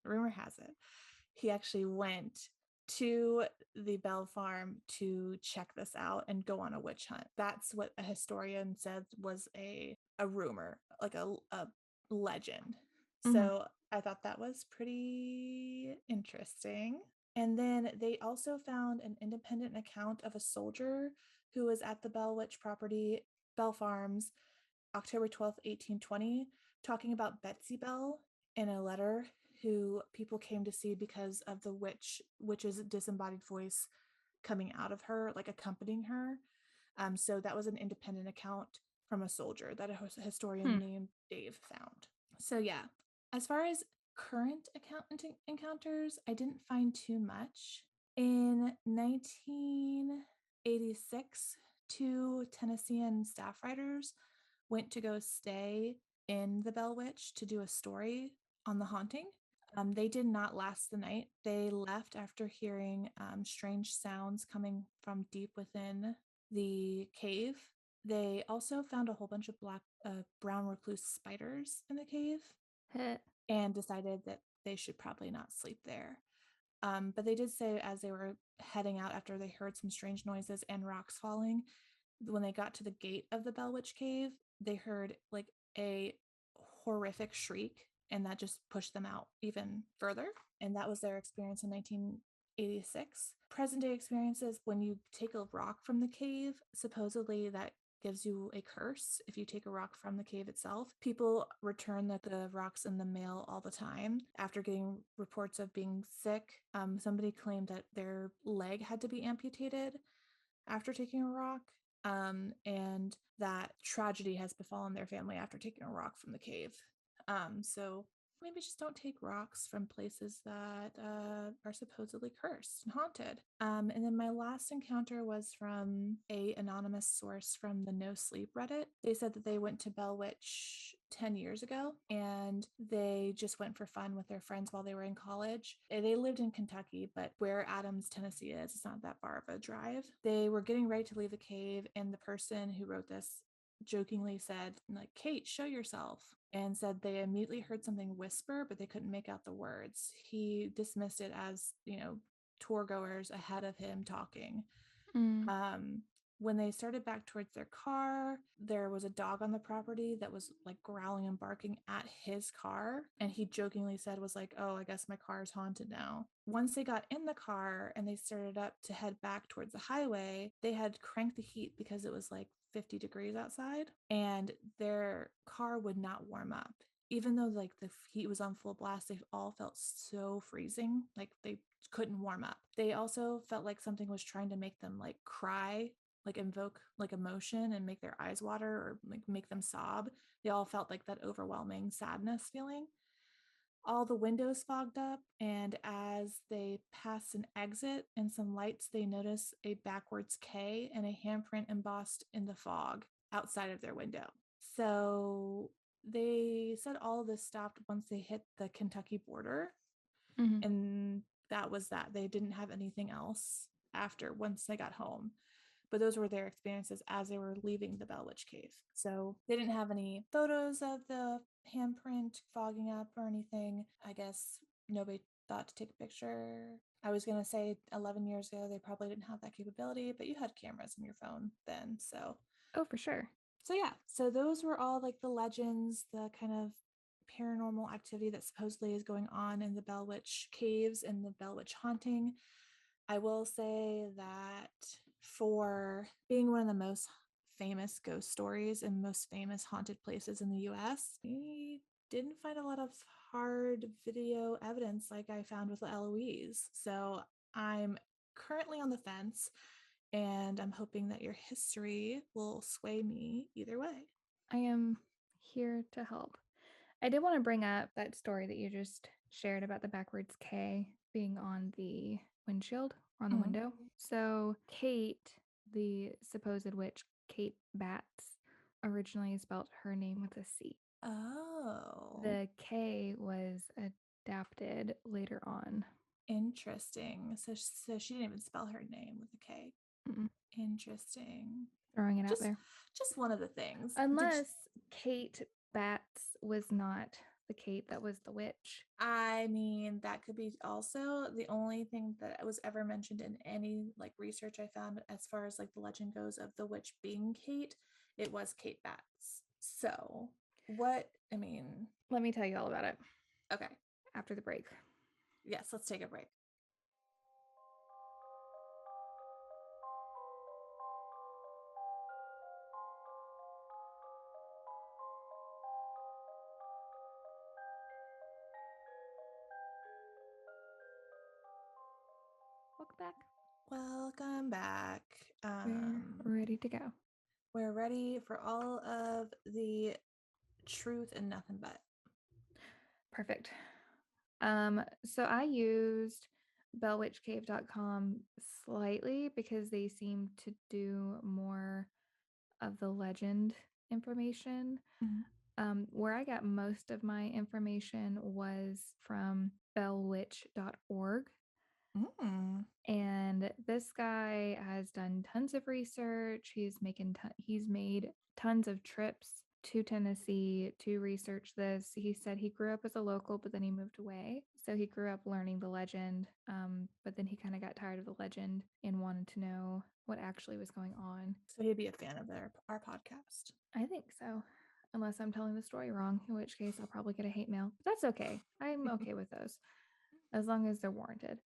[SPEAKER 2] he actually went to the Bell Farm to check this out and go on a witch hunt. That's what a historian said was a rumor, like a legend.
[SPEAKER 1] Mhm.
[SPEAKER 2] So I thought that was pretty interesting. And then they also found an independent account of a soldier who was at the Bell Witch property, Bell Farms, October 12th, 1820, talking about Betsy Bell in a letter, who people came to see because of the witch's disembodied voice coming out of her, like accompanying her. So that was an independent account from a soldier that a historian
[SPEAKER 1] Hmm.
[SPEAKER 2] named Dave found. So yeah, as far as current encounters, I didn't find too much. In 1986, two Tennessean staff writers went to go stay in the Bell Witch to do a story on the haunting. They did not last the night. They left after hearing strange sounds coming from deep within the cave. They also found a whole bunch of brown recluse spiders in the cave and decided that they should probably not sleep there. But they did say as they were heading out after they heard some strange noises and rocks falling, when they got to the gate of the Bell Witch Cave, they heard like a horrific shriek, and that just pushed them out even further. And that was their experience in 1986. Present day experiences, when you take a rock from the cave, supposedly that gives you a curse if you take a rock from the cave itself. People return the rocks in the mail all the time after getting reports of being sick. Somebody claimed that their leg had to be amputated after taking a rock, and that tragedy has befallen their family after taking a rock from the cave. So maybe just don't take rocks from places that are supposedly cursed and haunted. And then my last encounter was from a anonymous source from the No Sleep Reddit. They said that they went to Bell Witch 10 years ago and they just went for fun with their friends while they were in college. They lived in Kentucky, but where Adams, Tennessee is, it's not that far of a drive. They were getting ready to leave the cave, and the person who wrote this jokingly said, like, Kate, show yourself, and said they immediately heard something whisper, but they couldn't make out the words. He dismissed it as, tour goers ahead of him talking. When they started back towards their car, there was a dog on the property that was like growling and barking at his car. And he jokingly said, was like, oh, I guess my car is haunted now. Once they got in the car and they started up to head back towards the highway, they had cranked the heat because it was like 50 degrees outside, and their car would not warm up. Even though like the heat was on full blast, they all felt so freezing, like they couldn't warm up. They also felt like something was trying to make them like cry, like invoke like emotion and make their eyes water or like make them sob. They all felt like that overwhelming sadness feeling. All the windows fogged up, and as they pass an exit and some lights, they notice a backwards K and a handprint embossed in the fog outside of their window. So they said all of this stopped once they hit the Kentucky border, and that was that. They didn't have anything else after once they got home. But those were their experiences as they were leaving the Bell Witch Cave. So they didn't have any photos of the handprint fogging up or anything. I guess nobody thought to take a picture. I was going to say 11 years ago, they probably didn't have that capability, but you had cameras in your phone then.
[SPEAKER 1] Oh, for sure.
[SPEAKER 2] So yeah, so those were all like the legends, the kind of paranormal activity that supposedly is going on in the Bell Witch caves and the Bell Witch haunting. I will say that for being one of the most famous ghost stories and most famous haunted places in the US, we didn't find a lot of hard video evidence like I found with Eloise. So I'm currently on the fence, and I'm hoping that your history will sway me either way.
[SPEAKER 1] I am here to help. I did want to bring up that story that you just shared about the backwards K being on the windshield or on the
[SPEAKER 2] Mm.
[SPEAKER 1] window. So, Kate, the supposed witch, Kate Batts, originally spelled her name with a C.
[SPEAKER 2] Oh,
[SPEAKER 1] The K was adapted later on.
[SPEAKER 2] interesting. So she didn't even spell her name with a K.
[SPEAKER 1] Mm-mm.
[SPEAKER 2] Interesting.
[SPEAKER 1] Throwing it out
[SPEAKER 2] Just
[SPEAKER 1] there.
[SPEAKER 2] just one of the things.
[SPEAKER 1] Unless Kate Batts was not the Kate that was the witch.
[SPEAKER 2] I mean, that could be also the only thing that was ever mentioned in any like research I found as far as like the legend goes of the witch being Kate. It was Kate Batts. So what, I mean,
[SPEAKER 1] Let me tell you all about it
[SPEAKER 2] okay.
[SPEAKER 1] after the break.
[SPEAKER 2] Yes, let's take a break.
[SPEAKER 1] Welcome back.
[SPEAKER 2] Welcome back.
[SPEAKER 1] We're ready to go.
[SPEAKER 2] We're ready for all of the truth and nothing but.
[SPEAKER 1] Perfect. So I used bellwitchcave.com slightly because they seem to do more of the legend information.
[SPEAKER 2] Mhm.
[SPEAKER 1] Where I got most of my information was from bellwitch.org.
[SPEAKER 2] Mm.
[SPEAKER 1] And this guy has done tons of research. He's made tons of trips to Tennessee to research this. He said he grew up as a local, but then he moved away. So he grew up learning the legend, but then he kind of got tired of the legend and wanted to know what actually was going on.
[SPEAKER 2] So he'd be a fan of our podcast.
[SPEAKER 1] I think so, unless I'm telling the story wrong, in which case I'll probably get a hate mail. But that's okay. I'm okay with those as long as they're warranted.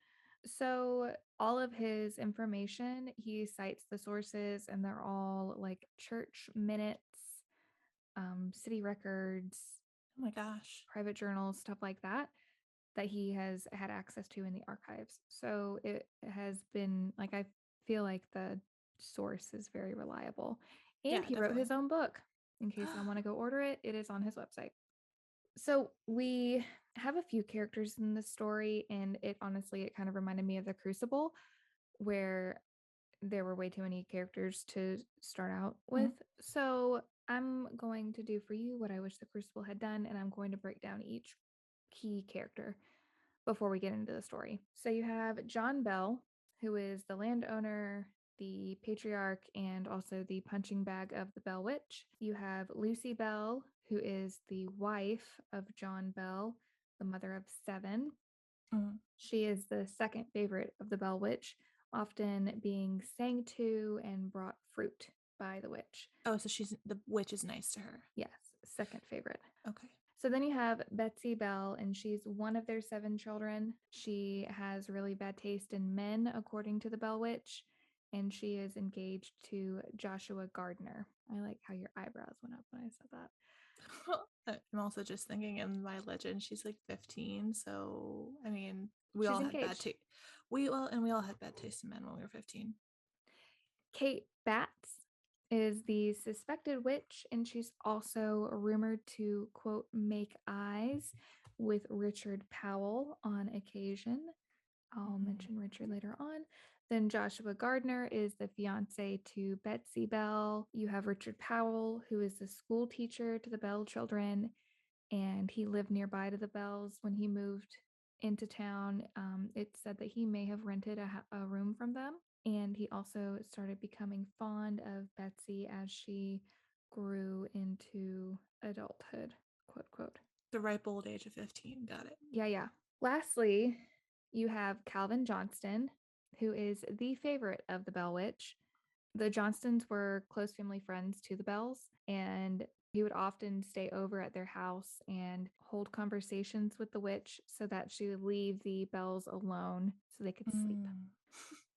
[SPEAKER 1] So, all of his information, he cites the sources, and they're all like church minutes, city records,
[SPEAKER 2] Oh my gosh.
[SPEAKER 1] private journals, stuff like that, that he has had access to in the archives. So, it has been like, I feel like the source is very reliable. And
[SPEAKER 2] Yeah,
[SPEAKER 1] he wrote his
[SPEAKER 2] definitely.
[SPEAKER 1] own book. In case I want to go order it, it is on his website. So we have a few characters in the story, and it kind of reminded me of the Crucible, where there were way too many characters to start out with.
[SPEAKER 2] Mhm.
[SPEAKER 1] So I'm going to do for you what I wish the Crucible had done, and I'm going to break down each key character before we get into the story. So you have John Bell, who is the landowner, the patriarch, and also the punching bag of the Bell Witch. You have Lucy Bell, who is the wife of John Bell, the mother of seven.
[SPEAKER 2] Mm.
[SPEAKER 1] She is the second favorite of the Bell Witch, often being sang to and brought fruit by the witch.
[SPEAKER 2] Oh, so the witch is nice to her.
[SPEAKER 1] Yes, second favorite.
[SPEAKER 2] Okay.
[SPEAKER 1] So then you have Betsy Bell, and she's one of their seven children. She has really bad taste in men, according to the Bell Witch, and she is engaged to Joshua Gardner. I like how your eyebrows went up when I said that.
[SPEAKER 2] I'm also just thinking in my legend, she's like 15. So, I mean, we
[SPEAKER 1] She's
[SPEAKER 2] all had bad
[SPEAKER 1] engaged.
[SPEAKER 2] taste. We all had bad taste in men when we were 15.
[SPEAKER 1] Kate Batts is the suspected witch, and she's also rumored to, quote, make eyes with Richard Powell on occasion. I'll
[SPEAKER 2] Mhm.
[SPEAKER 1] mention Richard later on. Then Joshua Gardner is the fiance to Betsy Bell. You have Richard Powell, who is the school teacher to the Bell children, and he lived nearby to the Bells when he moved into town. It's said that he may have rented a room from them, and he also started becoming fond of Betsy as she grew into adulthood, quote, quote.
[SPEAKER 2] The ripe old age of 15. Got it.
[SPEAKER 1] Yeah, yeah. Lastly, you have Calvin Johnston, who is the favorite of the Bell Witch. The Johnstons were close family friends to the Bells, and he would often stay over at their house and hold conversations with the witch so that she would leave the Bells alone so they could sleep.
[SPEAKER 2] Mm.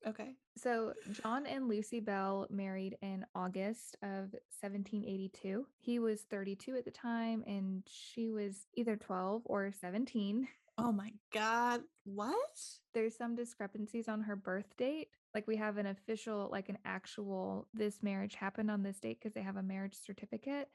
[SPEAKER 2] Okay.
[SPEAKER 1] So, John and Lucy Bell married in August of 1782. He was 32 at the time, and she was either 12 or 17.
[SPEAKER 2] Oh my God. What?
[SPEAKER 1] There's some discrepancies on her birth date. Like we have an official, like an actual, this marriage happened on this date because they have a marriage certificate.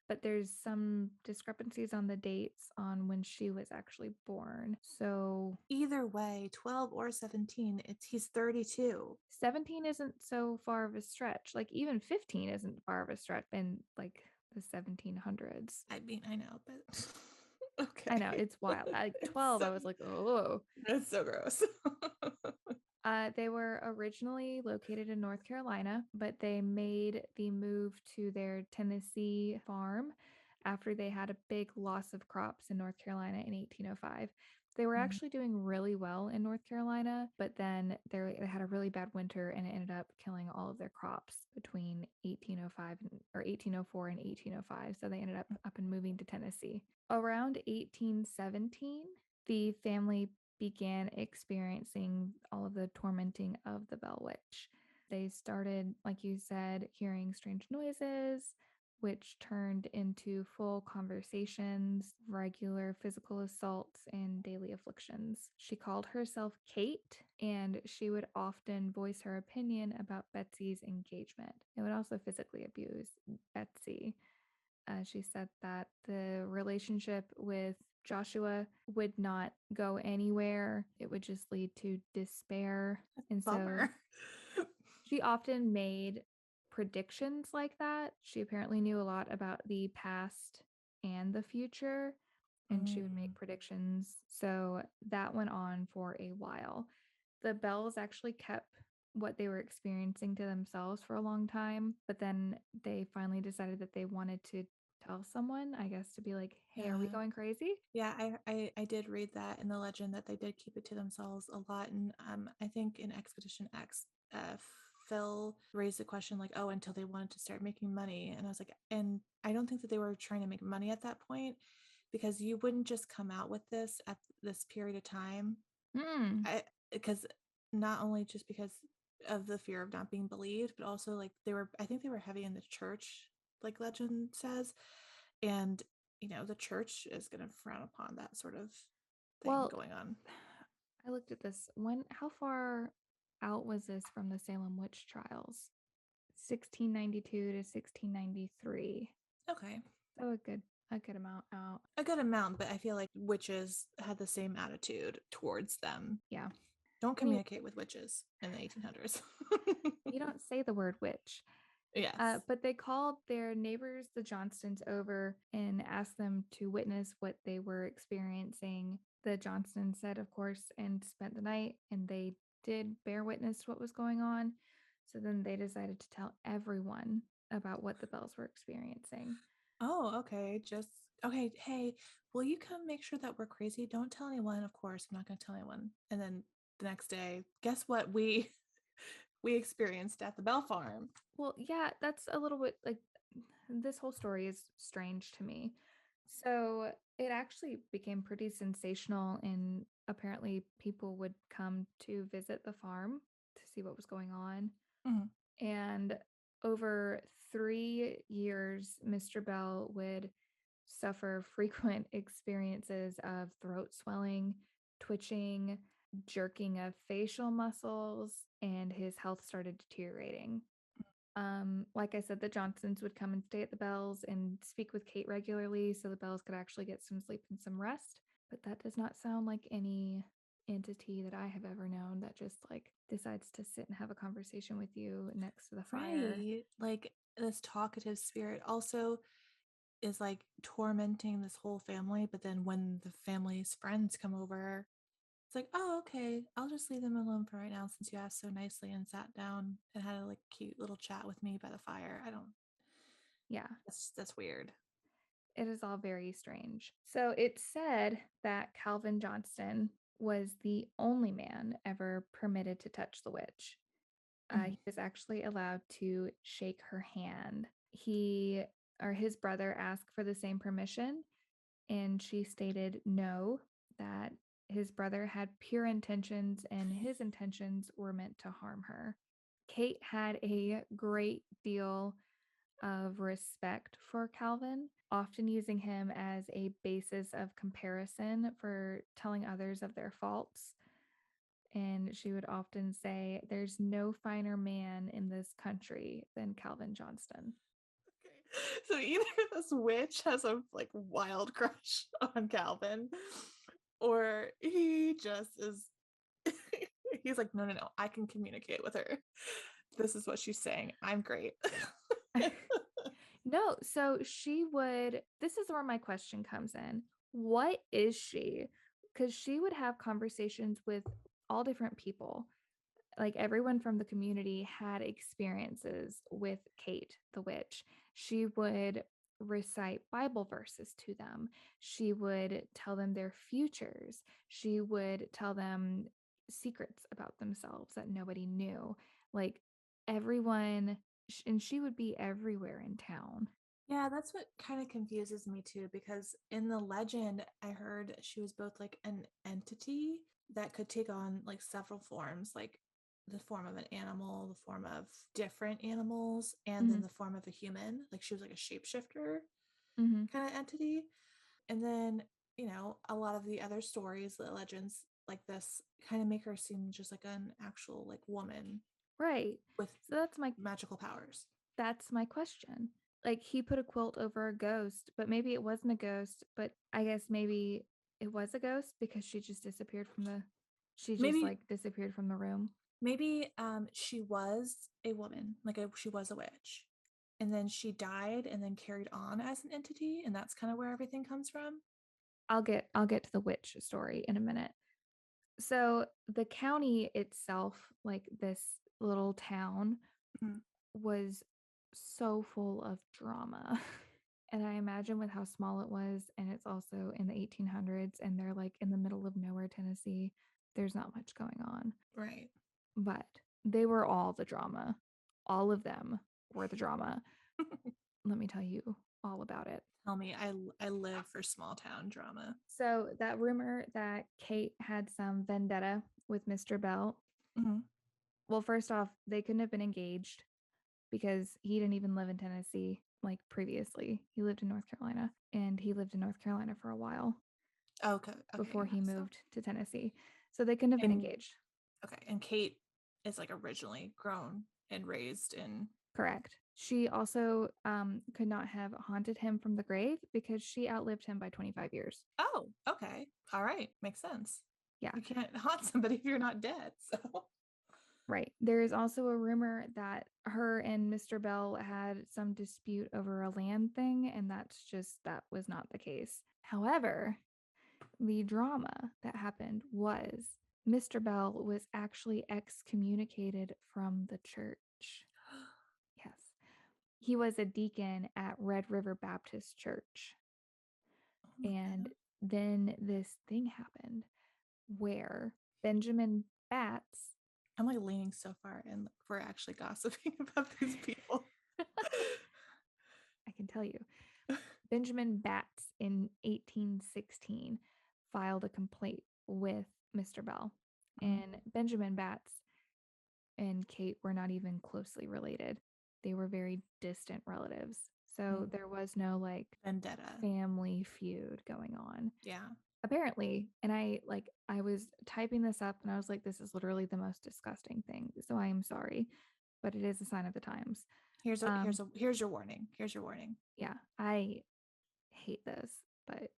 [SPEAKER 1] But there's some discrepancies on the dates on when she was actually born. So
[SPEAKER 2] Either way, 12 or 17, he's 32.
[SPEAKER 1] 17 isn't so far of a stretch. Like even 15 isn't far of a stretch in like the 1700s.
[SPEAKER 2] I mean, I know, but
[SPEAKER 1] I know
[SPEAKER 2] okay.
[SPEAKER 1] it's wild. Like
[SPEAKER 2] It's
[SPEAKER 1] 12,
[SPEAKER 2] so
[SPEAKER 1] I was like, oh.
[SPEAKER 2] it's so gross.
[SPEAKER 1] They were originally located in North Carolina, but they made the move to their Tennessee farm after they had a big loss of crops in North Carolina in 1805. They were
[SPEAKER 2] Mm.
[SPEAKER 1] actually doing really well in North Carolina, but then they had a really bad winter and it ended up killing all of their crops between 1805 or 1804 and 1805. So they ended up and moving to Tennessee. Around 1817, the family began experiencing all of the tormenting of the Bell Witch. They started, like you said, hearing strange noises, which turned into full conversations, regular physical assaults, and daily afflictions. She called herself Kate, and she would often voice her opinion about Betsy's engagement. It would also physically abuse Betsy. She said that the relationship with Joshua would not go anywhere. It would just lead to despair. And so
[SPEAKER 2] Bummer.
[SPEAKER 1] she often made predictions like that. She apparently knew a lot about the past and the future, and she would make
[SPEAKER 2] Mm.
[SPEAKER 1] predictions. So that went on for a while. The Bells actually kept what they were experiencing to themselves for a long time, but then they finally decided that they wanted to tell someone, I guess, to be like, hey, are we
[SPEAKER 2] Yeah.
[SPEAKER 1] going crazy?
[SPEAKER 2] Yeah, I did read that in the legend that they did keep it to themselves a lot. And I think in Expedition X, Phil raised the question like, oh, until they wanted to start making money. And I was like, and I don't think that they were trying to make money at that point because you wouldn't just come out with this at this period of time.
[SPEAKER 1] Hmm.
[SPEAKER 2] Because not only just because of the fear of not being believed, but also like I think they were heavy in the church, like legend says. And the church is going to frown upon that sort of thing
[SPEAKER 1] Well,
[SPEAKER 2] going on.
[SPEAKER 1] I looked at this. How far out was this from the Salem witch trials? 1692 to 1693.
[SPEAKER 2] Okay.
[SPEAKER 1] So a good amount out.
[SPEAKER 2] A good amount, but I feel like witches had the same attitude towards them.
[SPEAKER 1] Yeah.
[SPEAKER 2] Don't
[SPEAKER 1] Anyway,
[SPEAKER 2] communicate with witches in the 1800s.
[SPEAKER 1] you don't say the word witch.
[SPEAKER 2] Yes.
[SPEAKER 1] But they called their neighbors, the Johnstons, over and asked them to witness what they were experiencing. The Johnstons said, of course, and spent the night, and they did bear witness to what was going on. So then they decided to tell everyone about what the Bells were experiencing.
[SPEAKER 2] Oh, okay. Just okay. Hey, will you come make sure that we're crazy? Don't tell anyone. Of course, I'm not going to tell anyone. And then the next day, guess what we experienced at the Bell Farm?
[SPEAKER 1] Well, yeah, that's a little bit like this whole story is strange to me. So it actually became pretty sensational, and apparently people would come to visit the farm to see what was going on.
[SPEAKER 2] Mhm.
[SPEAKER 1] And over 3 years, Mr. Bell would suffer frequent experiences of throat swelling, twitching, jerking of facial muscles, and his health started deteriorating. Like I said, the Johnsons would come and stay at the Bells and speak with Kate regularly so the Bells could actually get some sleep and some rest. But that does not sound like any entity that I have ever known that just like decides to sit and have a conversation with you next to the fire.
[SPEAKER 2] Right. Like this talkative spirit also is like tormenting this whole family, but then when the family's friends come over, it's like, oh, okay, I'll just leave them alone for right now since you asked so nicely and sat down and had a like cute little chat with me by the fire. I don't
[SPEAKER 1] Yeah,
[SPEAKER 2] that's weird.
[SPEAKER 1] it is all very strange. So it's said that Calvin Johnston was the only man ever permitted to touch the witch.
[SPEAKER 2] Mhm.
[SPEAKER 1] He was actually allowed to shake her hand. He or his brother asked for the same permission, and she stated no, that his brother had pure intentions and his intentions were meant to harm her. Kate had a great deal of respect for Calvin, often using him as a basis of comparison for telling others of their faults. And she would often say, there's no finer man in this country than Calvin Johnston.
[SPEAKER 2] Okay. So either this witch has a like wild crush on Calvin, or he just is he's like, no, no, no, I can communicate with her. This is what she's saying. I'm great.
[SPEAKER 1] No, so she would, this is where my question comes in. What is she? Because she would have conversations with all different people. Like everyone from the community had experiences with Kate the witch. She would recite Bible verses to them. She would tell them their futures. She would tell them secrets about themselves that nobody knew. Like everyone, and she would be everywhere in town.
[SPEAKER 2] Yeah, that's what kind of confuses me too, because in the legend, I heard she was both like an entity that could take on like several forms, like the form of an animal, the form of different animals, and then
[SPEAKER 1] Hmm.
[SPEAKER 2] the form of a human. Like she was like a shapeshifter
[SPEAKER 1] Hmm.
[SPEAKER 2] kind of entity. And then, a lot of the other stories, the legends like this kind of make her seem just like an actual like woman
[SPEAKER 1] Right.
[SPEAKER 2] with
[SPEAKER 1] So
[SPEAKER 2] magical powers.
[SPEAKER 1] that's my question. Like he put a quilt over a ghost, but maybe it wasn't a ghost, but I guess maybe it was a ghost because she just disappeared from the she just
[SPEAKER 2] Maybe
[SPEAKER 1] like disappeared from the room.
[SPEAKER 2] maybe she was a woman, she was a witch. And then she died and then carried on as an entity, and that's kind of where everything comes from.
[SPEAKER 1] I'll get to the witch story in a minute. So the county itself, like this little town,
[SPEAKER 2] Mhm.
[SPEAKER 1] was so full of drama. And I imagine with how small it was, and it's also in the 1800s, and they're like in the middle of nowhere, Tennessee, there's not much going on.
[SPEAKER 2] Right.
[SPEAKER 1] But they were all the drama. All of them were the drama. Let me tell you all about it.
[SPEAKER 2] Tell me, I live for small town drama.
[SPEAKER 1] So, that rumor that Kate had some vendetta with Mr. Bell,
[SPEAKER 2] Mhm.
[SPEAKER 1] well, first off, they couldn't have been engaged because he didn't even live in Tennessee like previously. He lived in North Carolina, and he lived in North Carolina for a while
[SPEAKER 2] Okay. Okay.
[SPEAKER 1] before
[SPEAKER 2] Yeah.
[SPEAKER 1] he
[SPEAKER 2] So
[SPEAKER 1] moved to Tennessee. So they couldn't have been
[SPEAKER 2] and
[SPEAKER 1] engaged.
[SPEAKER 2] okay, and Kate is like originally grown and raised in.
[SPEAKER 1] Correct. She also could not have haunted him from the grave because she outlived him by 25 years.
[SPEAKER 2] Oh, okay. All right. Makes sense.
[SPEAKER 1] Yeah,
[SPEAKER 2] You can't haunt somebody if you're not dead. So
[SPEAKER 1] right. There is also a rumor that her and Mr. Bell had some dispute over a land thing, and that was not the case. However, the drama that happened was Mr. Bell was actually excommunicated from the church. Yes. He was a deacon at Red River Baptist Church.
[SPEAKER 2] oh my
[SPEAKER 1] And
[SPEAKER 2] god.
[SPEAKER 1] then this thing happened where Benjamin Batts,
[SPEAKER 2] I'm like leaning so far and we're actually gossiping about these people.
[SPEAKER 1] I can tell you, Benjamin Batts in 1816 filed a complaint with Mr. Bell.
[SPEAKER 2] Mhm.
[SPEAKER 1] And Benjamin Batts and Kate were not even closely related. They were very distant relatives. So
[SPEAKER 2] Mhm.
[SPEAKER 1] there was no like
[SPEAKER 2] Vendetta.
[SPEAKER 1] family feud going on.
[SPEAKER 2] Yeah.
[SPEAKER 1] Apparently, and I was typing this up and I was like, this is literally the most disgusting thing. So I am sorry, but it is a sign of the times.
[SPEAKER 2] Here's your warning. Here's your warning.
[SPEAKER 1] Yeah, I hate this. But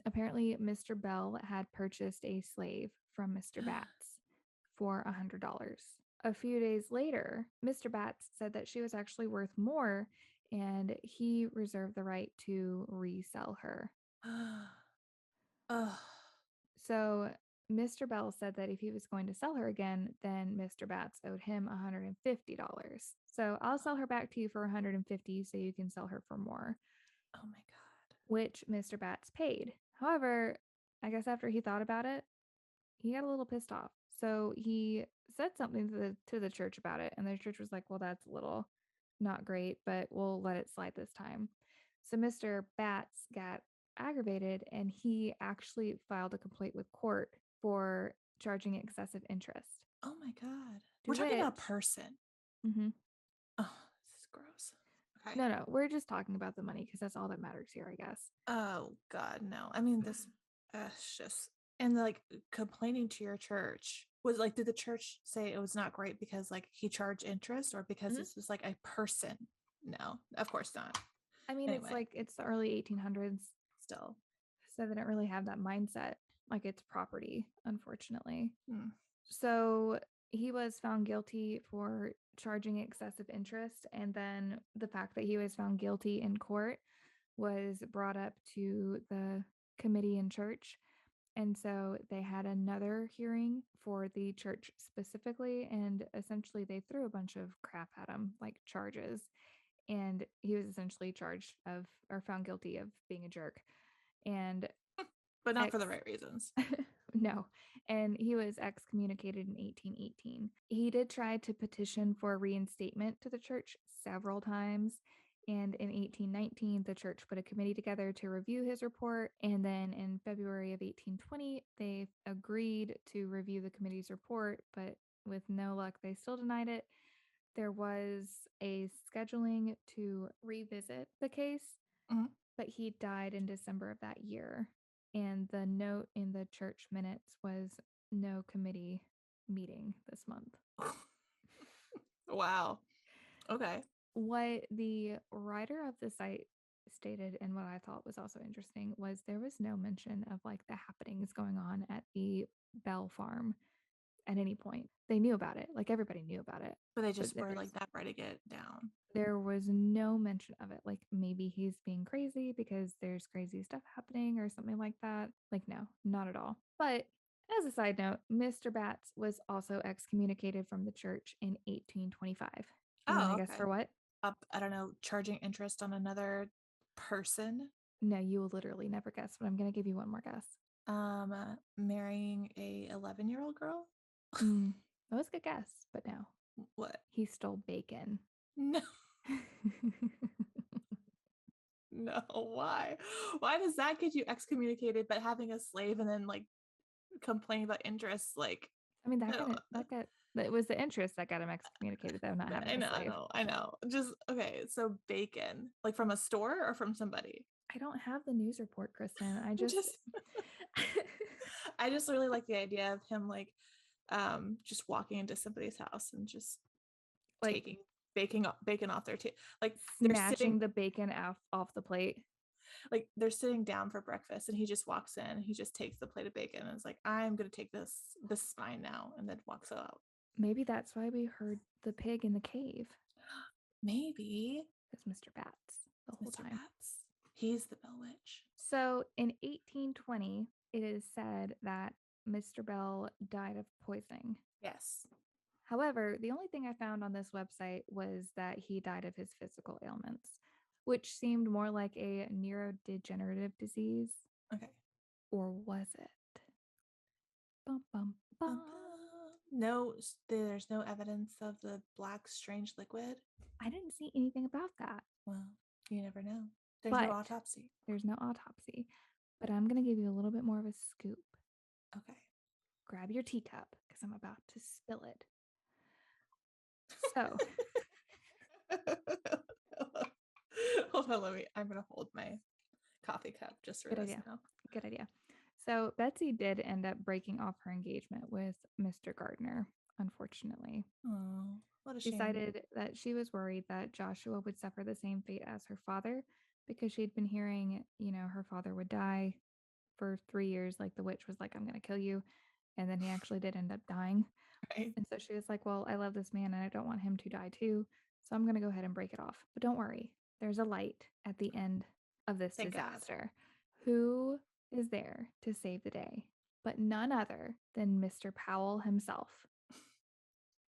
[SPEAKER 1] apparently Mr. Bell had purchased a slave from Mr. Batts for $100. A few days later, Mr. Batts said that she was actually worth more and he reserved the right to resell her.
[SPEAKER 2] Ugh.
[SPEAKER 1] So Mr. Bell said that if he was going to sell her again, then Mr. Batts owed him $150. So I'll sell her back to you for $150 so you can sell her for more,
[SPEAKER 2] Oh my god.
[SPEAKER 1] which Mr. Batts paid. However, I guess after he thought about it, he got a little pissed off. So he said something to the church about it, and the church was like, "Well, that's a little not great, but we'll let it slide this time." So Mr. Batts got aggravated, and he actually filed a complaint with court for charging excessive interest.
[SPEAKER 2] Oh my god. We're
[SPEAKER 1] To
[SPEAKER 2] talking about a
[SPEAKER 1] which,
[SPEAKER 2] person.
[SPEAKER 1] mhm.
[SPEAKER 2] Oh, this is gross. Okay.
[SPEAKER 1] No, we're just talking about the money because that's all that matters here, I guess.
[SPEAKER 2] Oh God, no. I mean, this it's just and like complaining to your church was like, did the church say it was not great because like he charged interest or because
[SPEAKER 1] Mhm.
[SPEAKER 2] this was like a person? No, of course not.
[SPEAKER 1] I mean,
[SPEAKER 2] Anyway,
[SPEAKER 1] it's the early 1800s,
[SPEAKER 2] still.
[SPEAKER 1] so they don't really have that mindset. Like it's property, unfortunately.
[SPEAKER 2] Hmm.
[SPEAKER 1] So he was found guilty for charging excessive interest. And then the fact that he was found guilty in court was brought up to the committee in church. And so they had another hearing for the church specifically. And essentially, they threw a bunch of crap at him, like charges. And he was essentially charged of or found guilty of being a jerk. And
[SPEAKER 2] But not for
[SPEAKER 1] ex
[SPEAKER 2] the right reasons.
[SPEAKER 1] no. And he was excommunicated in 1818. He did try to petition for reinstatement to the church several times. And in 1819, the church put a committee together to review his report. And then in February of 1820, they agreed to review the committee's report, but with no luck, they still denied it. There was a scheduling to revisit the case,
[SPEAKER 2] Mhm.
[SPEAKER 1] but he died in December of that year. And the note in the church minutes was no committee meeting this month.
[SPEAKER 2] Wow. Okay.
[SPEAKER 1] What the writer of the site stated, and what I thought was also interesting, was there was no mention of like the happenings going on at the Bell farm at any point. They knew about it, like everybody knew about it,
[SPEAKER 2] But they
[SPEAKER 1] but
[SPEAKER 2] just were like not writing it down.
[SPEAKER 1] there was no mention of it. Like maybe he's being crazy because there's crazy stuff happening or something like that. Like, no, not at all. But as a side note, Mr. Batts was also excommunicated from the church in 1825. You want
[SPEAKER 2] Oh,
[SPEAKER 1] to guess
[SPEAKER 2] okay.
[SPEAKER 1] for what?
[SPEAKER 2] I don't know, charging interest on another person.
[SPEAKER 1] No, you will literally never guess, but I'm going to give you one more guess.
[SPEAKER 2] Marrying a 11-year-old girl.
[SPEAKER 1] That was a good guess, but no.
[SPEAKER 2] What?
[SPEAKER 1] He stole bacon.
[SPEAKER 2] No. No, why? Why does that get you excommunicated, but having a slave and then like complaining about interest, like
[SPEAKER 1] I mean,
[SPEAKER 2] I don't
[SPEAKER 1] it was the interest that got him excommunicated, though, not having
[SPEAKER 2] I
[SPEAKER 1] a
[SPEAKER 2] know, I
[SPEAKER 1] slave.
[SPEAKER 2] know, I know. Just okay, so bacon. Like from a store or from somebody?
[SPEAKER 1] I don't have the news report, Kristen. I just
[SPEAKER 2] Just I just really like the idea of him like just walking into somebody's house and just
[SPEAKER 1] like
[SPEAKER 2] taking bacon off their table. Like they're sitting
[SPEAKER 1] snatching the bacon off the plate.
[SPEAKER 2] like they're sitting down for breakfast and he just walks in, he just takes the plate of bacon and is like, I'm gonna take this is mine now, and then walks out.
[SPEAKER 1] Maybe that's why we heard the pig in the cave.
[SPEAKER 2] Maybe
[SPEAKER 1] It's Mr. Batts the
[SPEAKER 2] it's
[SPEAKER 1] whole
[SPEAKER 2] Mr.
[SPEAKER 1] time.
[SPEAKER 2] Bats. He's the Bell Witch.
[SPEAKER 1] So in 1820, it is said that Mr. Bell died of poisoning.
[SPEAKER 2] Yes.
[SPEAKER 1] However, the only thing I found on this website was that he died of his physical ailments, which seemed more like a neurodegenerative disease.
[SPEAKER 2] Okay.
[SPEAKER 1] Or was it? Bum, bum, bum.
[SPEAKER 2] No, there's no evidence of the black strange liquid.
[SPEAKER 1] I didn't see anything about that.
[SPEAKER 2] Well, you never know. There's
[SPEAKER 1] But
[SPEAKER 2] no autopsy.
[SPEAKER 1] there's no autopsy. But I'm going to give you a little bit more of a scoop.
[SPEAKER 2] Okay.
[SPEAKER 1] Grab your teacup because I'm about to spill it. So,
[SPEAKER 2] hold on, I'm gonna hold my coffee cup just for
[SPEAKER 1] good
[SPEAKER 2] this
[SPEAKER 1] idea.
[SPEAKER 2] now.
[SPEAKER 1] Good idea. So, Betsy did end up breaking off her engagement with Mr. Gardner, unfortunately.
[SPEAKER 2] Oh, what a
[SPEAKER 1] She
[SPEAKER 2] shame.
[SPEAKER 1] decided that she was worried that Joshua would suffer the same fate as her father because she'd been hearing, her father would die for 3 years. Like the witch was like, I'm going to kill you. And then he actually did end up dying.
[SPEAKER 2] Right?
[SPEAKER 1] And so she was like, well, I love this man and I don't want him to die too. So I'm going to go ahead and break it off. But don't worry, there's a light at the end of this
[SPEAKER 2] Thank God.
[SPEAKER 1] disaster. Who is there to save the day? But none other than Mr. Powell himself.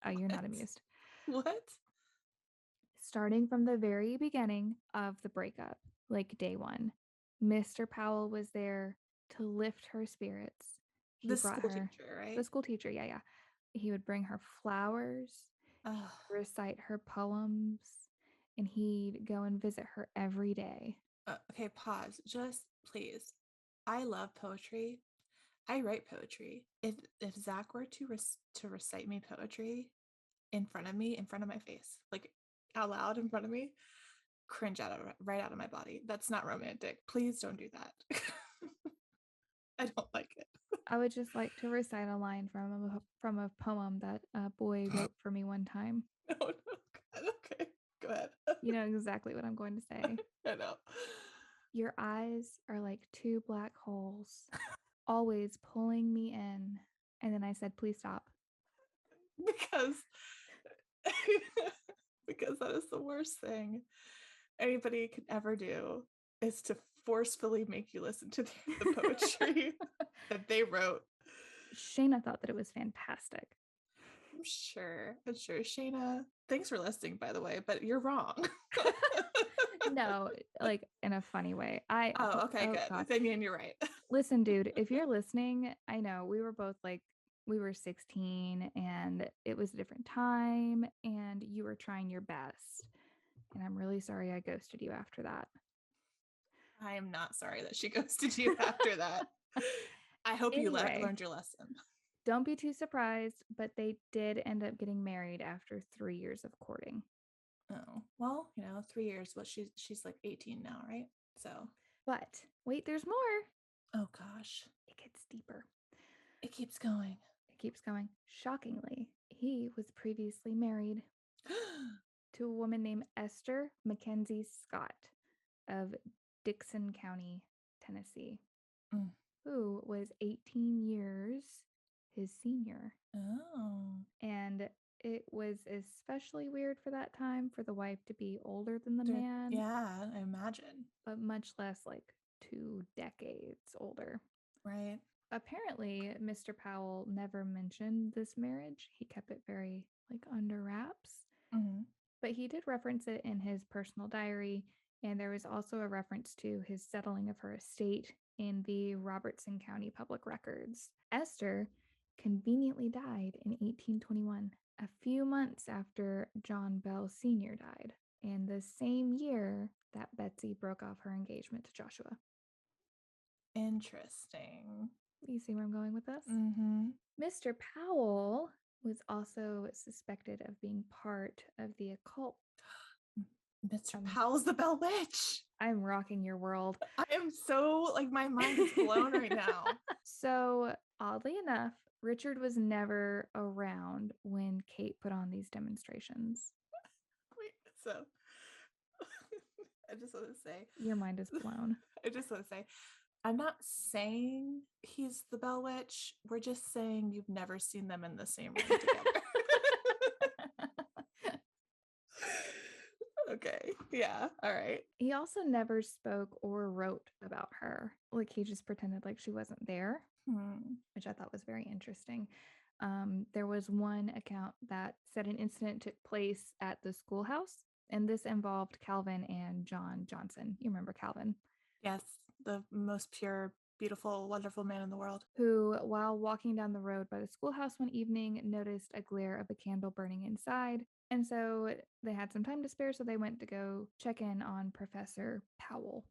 [SPEAKER 1] Oh, you're not amused.
[SPEAKER 2] What?
[SPEAKER 1] Starting from the very beginning of the breakup, like day one, Mr. Powell was there to lift her spirits. He
[SPEAKER 2] The
[SPEAKER 1] brought
[SPEAKER 2] school
[SPEAKER 1] her,
[SPEAKER 2] teacher, right?
[SPEAKER 1] the school teacher, yeah. He would bring her flowers,
[SPEAKER 2] Oh,
[SPEAKER 1] recite her poems, and he'd go and visit her every day.
[SPEAKER 2] okay, pause. Just please. I love poetry. I write poetry. If Zach were to recite me poetry in front of me, in front of my face, like out loud in front of me, cringe right out of my body. That's not romantic. Please don't do that. I don't like it.
[SPEAKER 1] I would just like to recite a line from a poem that a boy wrote for me one time.
[SPEAKER 2] No, no, God, okay, go ahead.
[SPEAKER 1] You know exactly what I'm going to say.
[SPEAKER 2] I know.
[SPEAKER 1] Your eyes are like two black holes, always pulling me in. And then I said, please stop.
[SPEAKER 2] Because because that is the worst thing anybody could ever do, is to forcefully make you listen to the poetry that they wrote.
[SPEAKER 1] Shayna thought that it was fantastic.
[SPEAKER 2] I'm sure. Shayna, thanks for listening, by the way, but you're wrong.
[SPEAKER 1] No, like in a funny way.
[SPEAKER 2] Oh, okay, good.
[SPEAKER 1] God.
[SPEAKER 2] Then you're right.
[SPEAKER 1] Listen, dude, if you're listening, I know we were both like, we were 16 and it was a different time and you were trying your best. And I'm really sorry I ghosted you after that.
[SPEAKER 2] I am not sorry that she ghosted you after that. I hope
[SPEAKER 1] Anyway,
[SPEAKER 2] you learned your lesson.
[SPEAKER 1] Don't be too surprised, but they did end up getting married after 3 years of courting.
[SPEAKER 2] Oh, well, 3 years. Well, she's like 18 now, right? So,
[SPEAKER 1] But wait, there's more.
[SPEAKER 2] oh gosh,
[SPEAKER 1] It gets deeper.
[SPEAKER 2] it keeps going.
[SPEAKER 1] It keeps going. Shockingly, he was previously married to a woman named Esther Mackenzie Scott. of Dixon County, Tennessee,
[SPEAKER 2] Mm.
[SPEAKER 1] who was 18 years his senior.
[SPEAKER 2] Oh.
[SPEAKER 1] And it was especially weird for that time for the wife to be older than the man,
[SPEAKER 2] Yeah, I imagine.
[SPEAKER 1] but much less like 2 decades older.
[SPEAKER 2] Right.
[SPEAKER 1] Apparently, Mr. Powell never mentioned this marriage. He kept it very like under wraps,
[SPEAKER 2] Mm-hmm.
[SPEAKER 1] but he did reference it in his personal diary. And there was also a reference to his settling of her estate in the Robertson County public records. Esther conveniently died in 1821, a few months after John Bell Sr. died, and the same year that Betsy broke off her engagement to Joshua.
[SPEAKER 2] Interesting.
[SPEAKER 1] You see where I'm going with this?
[SPEAKER 2] Mm-hmm.
[SPEAKER 1] Mr. Powell was also suspected of being part of the occult.
[SPEAKER 2] Mr. Powell's the Bell Witch.
[SPEAKER 1] I'm rocking your world.
[SPEAKER 2] I am so like my mind is blown right now.
[SPEAKER 1] So, oddly enough, Richard was never around when Kate put on these demonstrations.
[SPEAKER 2] Wait, so I just want to say
[SPEAKER 1] Your mind is blown.
[SPEAKER 2] I just want to say I'm not saying he's the Bell Witch. We're just saying you've never seen them in the same room together. Okay. Yeah. All right.
[SPEAKER 1] He also never spoke or wrote about her. Like he just pretended like she wasn't there, which I thought was very interesting. There was one account that said an incident took place at the schoolhouse, and this involved Calvin and John Johnson. You remember Calvin?
[SPEAKER 2] Yes, the most pure, beautiful, wonderful man in the world.
[SPEAKER 1] Who, while walking down the road by the schoolhouse one evening, noticed a glare of a candle burning inside. And so they had some time to spare, so they went to go check in on Professor Powell.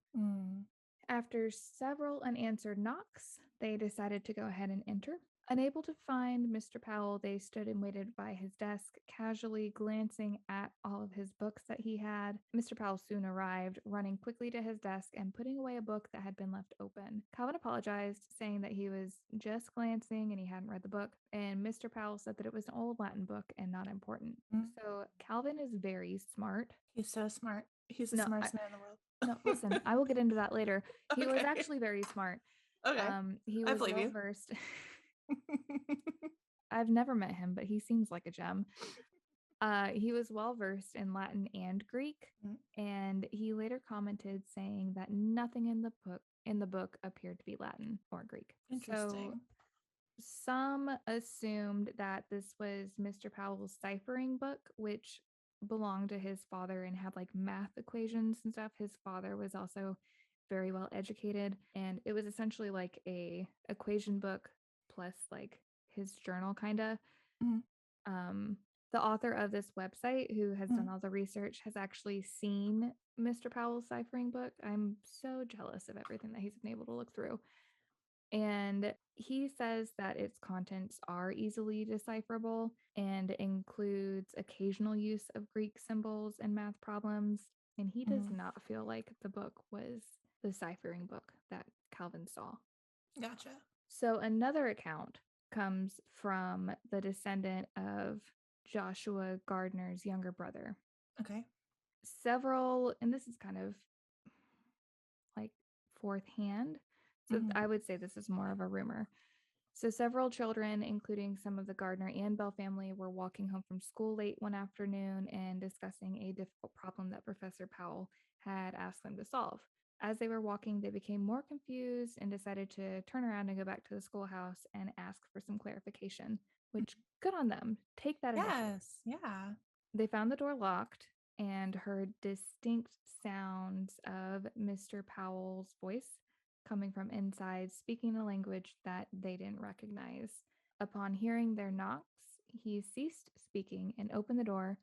[SPEAKER 1] After several unanswered knocks, they decided to go ahead and enter. Unable to find Mr. Powell, they stood and waited by his desk, casually glancing at all of his books that he had. Mr. Powell soon arrived, running quickly to his desk and putting away a book that had been left open. Calvin apologized, saying that he was just glancing and he hadn't read the book, and Mr. Powell said that it was an old Latin book and not important. So Calvin is very smart.
[SPEAKER 2] He's so smart. He's the
[SPEAKER 1] No,
[SPEAKER 2] smartest man in the world.
[SPEAKER 1] No, listen, I will get into that later. He was
[SPEAKER 2] Okay.
[SPEAKER 1] actually very smart.
[SPEAKER 2] Okay.
[SPEAKER 1] He
[SPEAKER 2] I
[SPEAKER 1] was
[SPEAKER 2] believe
[SPEAKER 1] well
[SPEAKER 2] you.
[SPEAKER 1] versed. I've never met him, but he seems like a gem. He was well versed in Latin and Greek, and he later commented saying that nothing in the book appeared to be Latin or Greek.
[SPEAKER 2] Interesting.
[SPEAKER 1] So some assumed that this was Mr. Powell's ciphering book, which belonged to his father and had like math equations and stuff. His father was also very well educated, and it was essentially like a equation book plus like his journal kind of. The author of this website, who has done all the research, has actually seen Mr. Powell's ciphering book. I'm so jealous of everything that he's been able to look through. And he says that its contents are easily decipherable and includes occasional use of Greek symbols and math problems. And he does not feel like the book was the ciphering book that Calvin saw.
[SPEAKER 2] Gotcha.
[SPEAKER 1] So another account comes from the descendant of Joshua Gardner's younger brother.
[SPEAKER 2] Okay.
[SPEAKER 1] Several, and this is kind of like fourth hand. So I would say this is more of a rumor. So several children, including some of the Gardner and Bell family, were walking home from school late one afternoon and discussing a difficult problem that Professor Powell had asked them to solve. As they were walking, they became more confused and decided to turn around and go back to the schoolhouse and ask for some clarification, which good on them. Take that initiative.
[SPEAKER 2] Yes. Yeah.
[SPEAKER 1] They found the door locked and heard distinct sounds of Mr. Powell's voice coming from inside, speaking a language that they didn't recognize. Upon hearing their knocks, he ceased speaking and opened the door,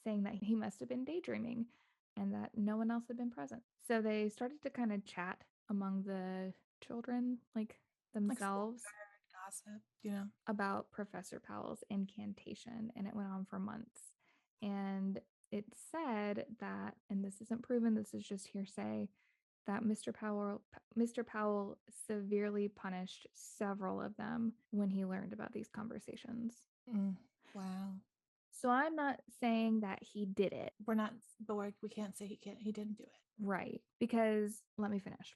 [SPEAKER 1] saying that he must have been daydreaming and that no one else had been present. So they started to kind of chat among the children, like themselves,
[SPEAKER 2] gossip,
[SPEAKER 1] about Professor Powell's incantation, and it went on for months. And it said that, and this isn't proven, this is just hearsay, that Mr. Powell severely punished several of them when he learned about these conversations.
[SPEAKER 2] Wow.
[SPEAKER 1] So I'm not saying that he did it.
[SPEAKER 2] We're not, but we can't say he didn't do it.
[SPEAKER 1] Right. Because let me finish.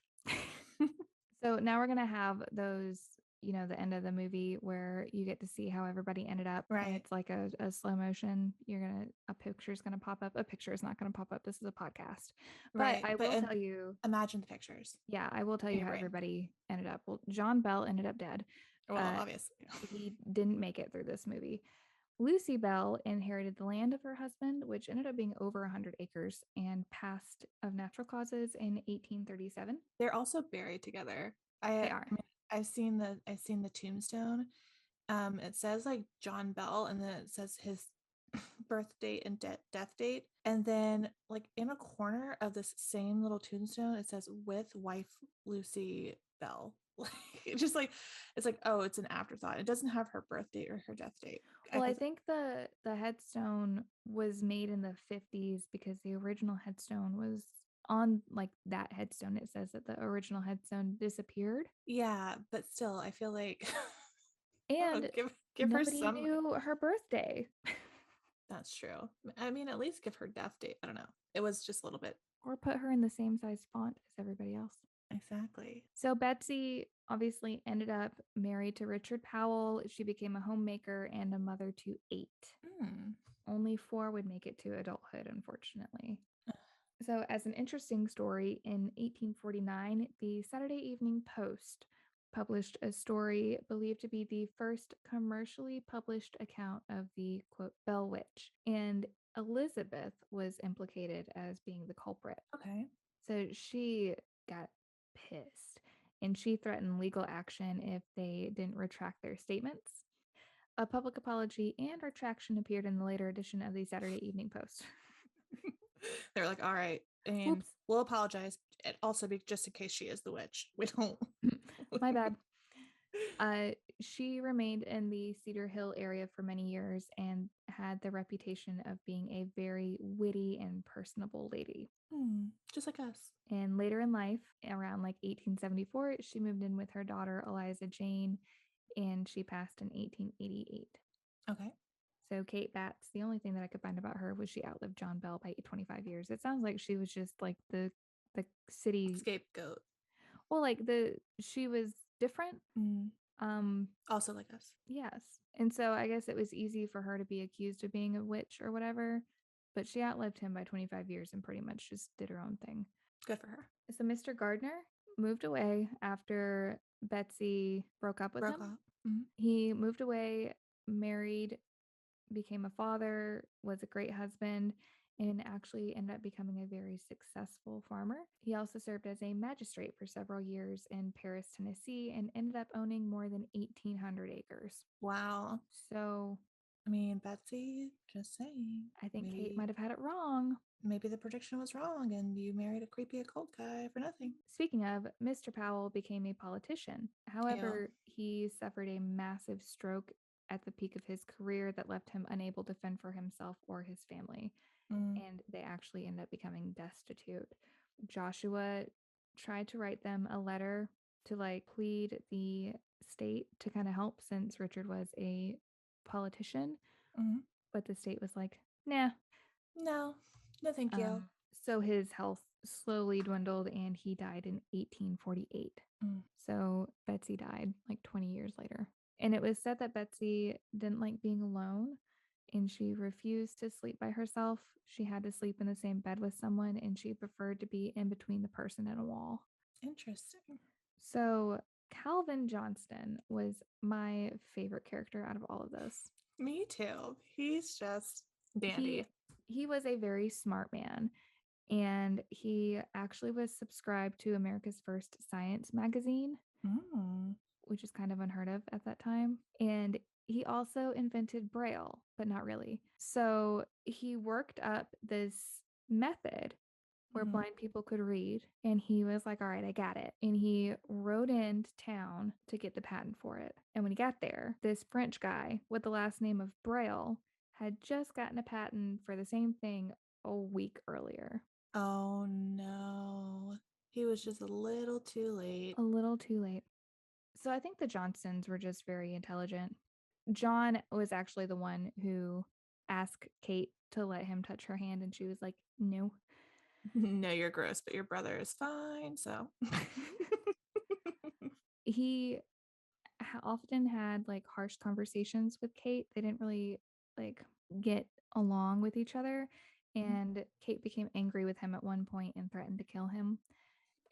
[SPEAKER 1] So now we're going to have those, the end of the movie where you get to see how everybody ended up. And
[SPEAKER 2] Right.
[SPEAKER 1] it's like a slow motion. A picture's going to pop up. A picture is not going to pop up. This is a podcast. But
[SPEAKER 2] Right.
[SPEAKER 1] I
[SPEAKER 2] But
[SPEAKER 1] will tell you,
[SPEAKER 2] imagine the pictures
[SPEAKER 1] yeah, I will tell
[SPEAKER 2] in
[SPEAKER 1] you
[SPEAKER 2] your
[SPEAKER 1] how
[SPEAKER 2] brain.
[SPEAKER 1] everybody ended up. Well, John Bell ended up dead.
[SPEAKER 2] Well,
[SPEAKER 1] Uh,
[SPEAKER 2] obviously.
[SPEAKER 1] he didn't make it through this movie. Lucy Bell inherited the land of her husband, which ended up being over 100 acres, and passed of natural causes in 1837.
[SPEAKER 2] They're also buried together.
[SPEAKER 1] They
[SPEAKER 2] I
[SPEAKER 1] are.
[SPEAKER 2] mean, I've seen the tombstone. It says like John Bell, and then it says his birth date and death date, and then like in a corner of this same little tombstone, it says with wife Lucy Bell. Like just like it's like, oh, it's an afterthought. It doesn't have her birth date or her death date. I
[SPEAKER 1] Well, I
[SPEAKER 2] thought,
[SPEAKER 1] think the headstone was made in the 50s because the original headstone was on like that headstone. It says that the original headstone disappeared
[SPEAKER 2] yeah, but still, I feel like I don't know,
[SPEAKER 1] and
[SPEAKER 2] give her
[SPEAKER 1] nobody
[SPEAKER 2] some.
[SPEAKER 1] knew her birthday
[SPEAKER 2] That's true. I mean, at least give her death date. I don't know. It was just a little bit.
[SPEAKER 1] or put her in the same size font as everybody else.
[SPEAKER 2] Exactly.
[SPEAKER 1] So Betsy obviously ended up married to Richard Powell. She became a homemaker and a mother to 8.
[SPEAKER 2] Hmm.
[SPEAKER 1] Only 4 would make it to adulthood, unfortunately. So, as an interesting story, in 1849, the Saturday Evening Post published a story believed to be the first commercially published account of the quote, Bell Witch. And Elizabeth was implicated as being the culprit.
[SPEAKER 2] Okay.
[SPEAKER 1] So she got pissed and she threatened legal action if they didn't retract their statements. A public apology and retraction appeared in the later edition of the Saturday Evening Post.
[SPEAKER 2] They were like, all right, and
[SPEAKER 1] Oops,
[SPEAKER 2] we'll apologize. It also be just in case she is the witch. We don't.
[SPEAKER 1] my bad. She remained in the Cedar Hill area for many years and had the reputation of being a very witty and personable lady.
[SPEAKER 2] Just like us.
[SPEAKER 1] And later in life, around like 1874, she moved in with her daughter Eliza Jane, and she passed in 1888.
[SPEAKER 2] Okay.
[SPEAKER 1] So Kate Batts, the only thing that I could find about her was she outlived John Bell by 25 years. It sounds like she was just like the city.
[SPEAKER 2] Scapegoat.
[SPEAKER 1] Well, like she was different. Um,
[SPEAKER 2] Also like us.
[SPEAKER 1] yes. And so I guess it was easy for her to be accused of being a witch or whatever, but she outlived him by 25 years and pretty much just did her own thing.
[SPEAKER 2] Good for her.
[SPEAKER 1] So Mr. Gardner moved away after Betsy broke up with him.
[SPEAKER 2] Broke off. Mm-hmm.
[SPEAKER 1] He moved away, married, became a father, was a great husband, and actually ended up becoming a very successful farmer. He also served as a magistrate for several years in Paris, Tennessee, and ended up owning more than 1,800 acres.
[SPEAKER 2] Wow.
[SPEAKER 1] So
[SPEAKER 2] I mean, Betsy, just saying.
[SPEAKER 1] I think Kate
[SPEAKER 2] Maybe
[SPEAKER 1] might have had it wrong.
[SPEAKER 2] maybe the prediction was wrong and you married a creepy occult guy for nothing.
[SPEAKER 1] Speaking of, Mr. Powell became a politician.
[SPEAKER 2] Ew.
[SPEAKER 1] However, he suffered a massive stroke at the peak of his career that left him unable to fend for himself or his family.
[SPEAKER 2] Mm,
[SPEAKER 1] And they actually end up becoming destitute. Joshua tried to write them a letter to like plead the state to kind of help since Richard was a politician,
[SPEAKER 2] mm.
[SPEAKER 1] but the state was like, nah.
[SPEAKER 2] No. No, thank you.
[SPEAKER 1] Um, so his health slowly dwindled and he died in 1848.
[SPEAKER 2] Mm.
[SPEAKER 1] So Betsy died like 20 years later. And it was said that Betsy didn't like being alone and she refused to sleep by herself. She had to sleep in the same bed with someone and she preferred to be in between the person and a wall.
[SPEAKER 2] Interesting.
[SPEAKER 1] So Calvin Johnston was my favorite character out of all of this.
[SPEAKER 2] Me too. He's just
[SPEAKER 1] He
[SPEAKER 2] dandy.
[SPEAKER 1] he was a very smart man and he actually was subscribed to America's first science magazine,
[SPEAKER 2] Mm.
[SPEAKER 1] which is kind of unheard of at that time. And he also invented Braille, but not really. So he worked up this method where
[SPEAKER 2] Mm.
[SPEAKER 1] blind people could read. And he was like, all right, I got it. And he rode into town to get the patent for it. And when he got there, this French guy with the last name of Braille had just gotten a patent for the same thing a week earlier.
[SPEAKER 2] Oh no. He was just a little too late.
[SPEAKER 1] A little too late. So I think the Johnsons were just very intelligent. John was actually the one who asked Kate to let him touch her hand, and she was like, no.
[SPEAKER 2] No, you're gross, but your brother is fine. So,
[SPEAKER 1] He often had like harsh conversations with Kate. They didn't really like get along with each other. And Kate became angry with him at one point and threatened to kill him.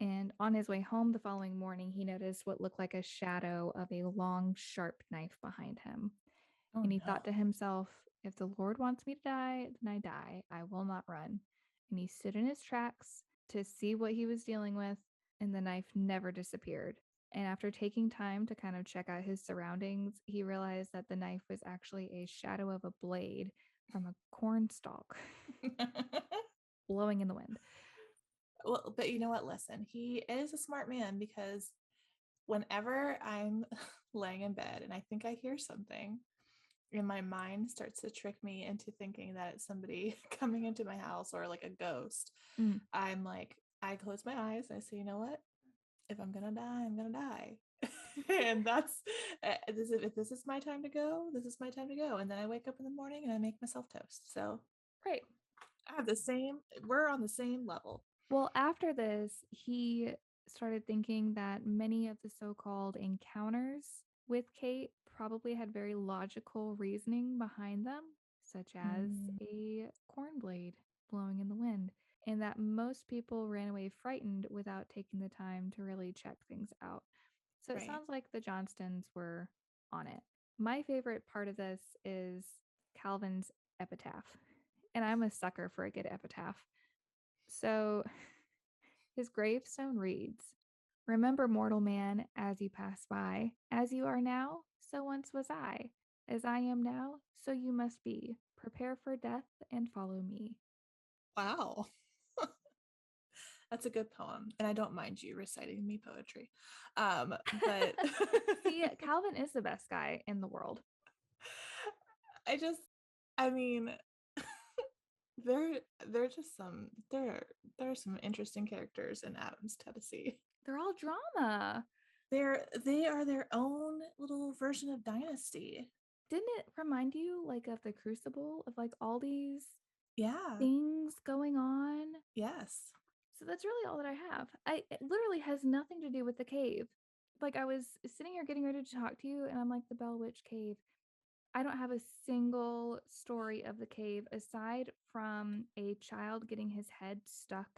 [SPEAKER 1] And on his way home the following morning, he noticed what looked like a shadow of a long, sharp knife behind him.
[SPEAKER 2] oh
[SPEAKER 1] And he
[SPEAKER 2] no.
[SPEAKER 1] thought to himself, if the Lord wants me to die, then I die. I will not run. And he stood in his tracks to see what he was dealing with, and the knife never disappeared. And after taking time to kind of check out his surroundings, he realized that the knife was actually a shadow of a blade from a corn stalk blowing in the wind.
[SPEAKER 2] Well, but you know what? Listen, he is a smart man because whenever I'm laying in bed and I think I hear something, and my mind starts to trick me into thinking that it's somebody coming into my house or like a ghost,
[SPEAKER 1] Mm.
[SPEAKER 2] I'm like, I close my eyes and I say, you know what? If I'm gonna die, I'm gonna die. And that's if this is my time to go, this is my time to go. And then I wake up in the morning and I make myself toast. So
[SPEAKER 1] Right.
[SPEAKER 2] I have the same, we're on the same level.
[SPEAKER 1] Well, after this, he started thinking that many of the so called encounters with Kate probably had very logical reasoning behind them, such as
[SPEAKER 2] Mm,
[SPEAKER 1] a corn blade blowing in the wind, and that most people ran away frightened without taking the time to really check things out. So it
[SPEAKER 2] right.
[SPEAKER 1] sounds like the Johnstons were on it. My favorite part of this is Calvin's epitaph, and I'm a sucker for a good epitaph. So his gravestone reads, remember, mortal man, as you pass by, as you are now, so once was I. As I am now, so you must be. Prepare for death and follow me.
[SPEAKER 2] Wow. That's a good poem. And I don't mind you reciting me poetry. But
[SPEAKER 1] See, Calvin is the best guy in the world.
[SPEAKER 2] I just, I mean, there there just some there are some interesting characters in Adams, Tennessee.
[SPEAKER 1] They're all drama.
[SPEAKER 2] They are their own little version of Dynasty.
[SPEAKER 1] Didn't it remind you like of the Crucible of like all these
[SPEAKER 2] Yeah.
[SPEAKER 1] things going on?
[SPEAKER 2] Yes.
[SPEAKER 1] So that's really all that I have. It literally has nothing to do with the cave. Like I was sitting here getting ready to talk to you, and I'm like, the Bell Witch Cave. I don't have a single story of the cave aside from a child getting his head stuck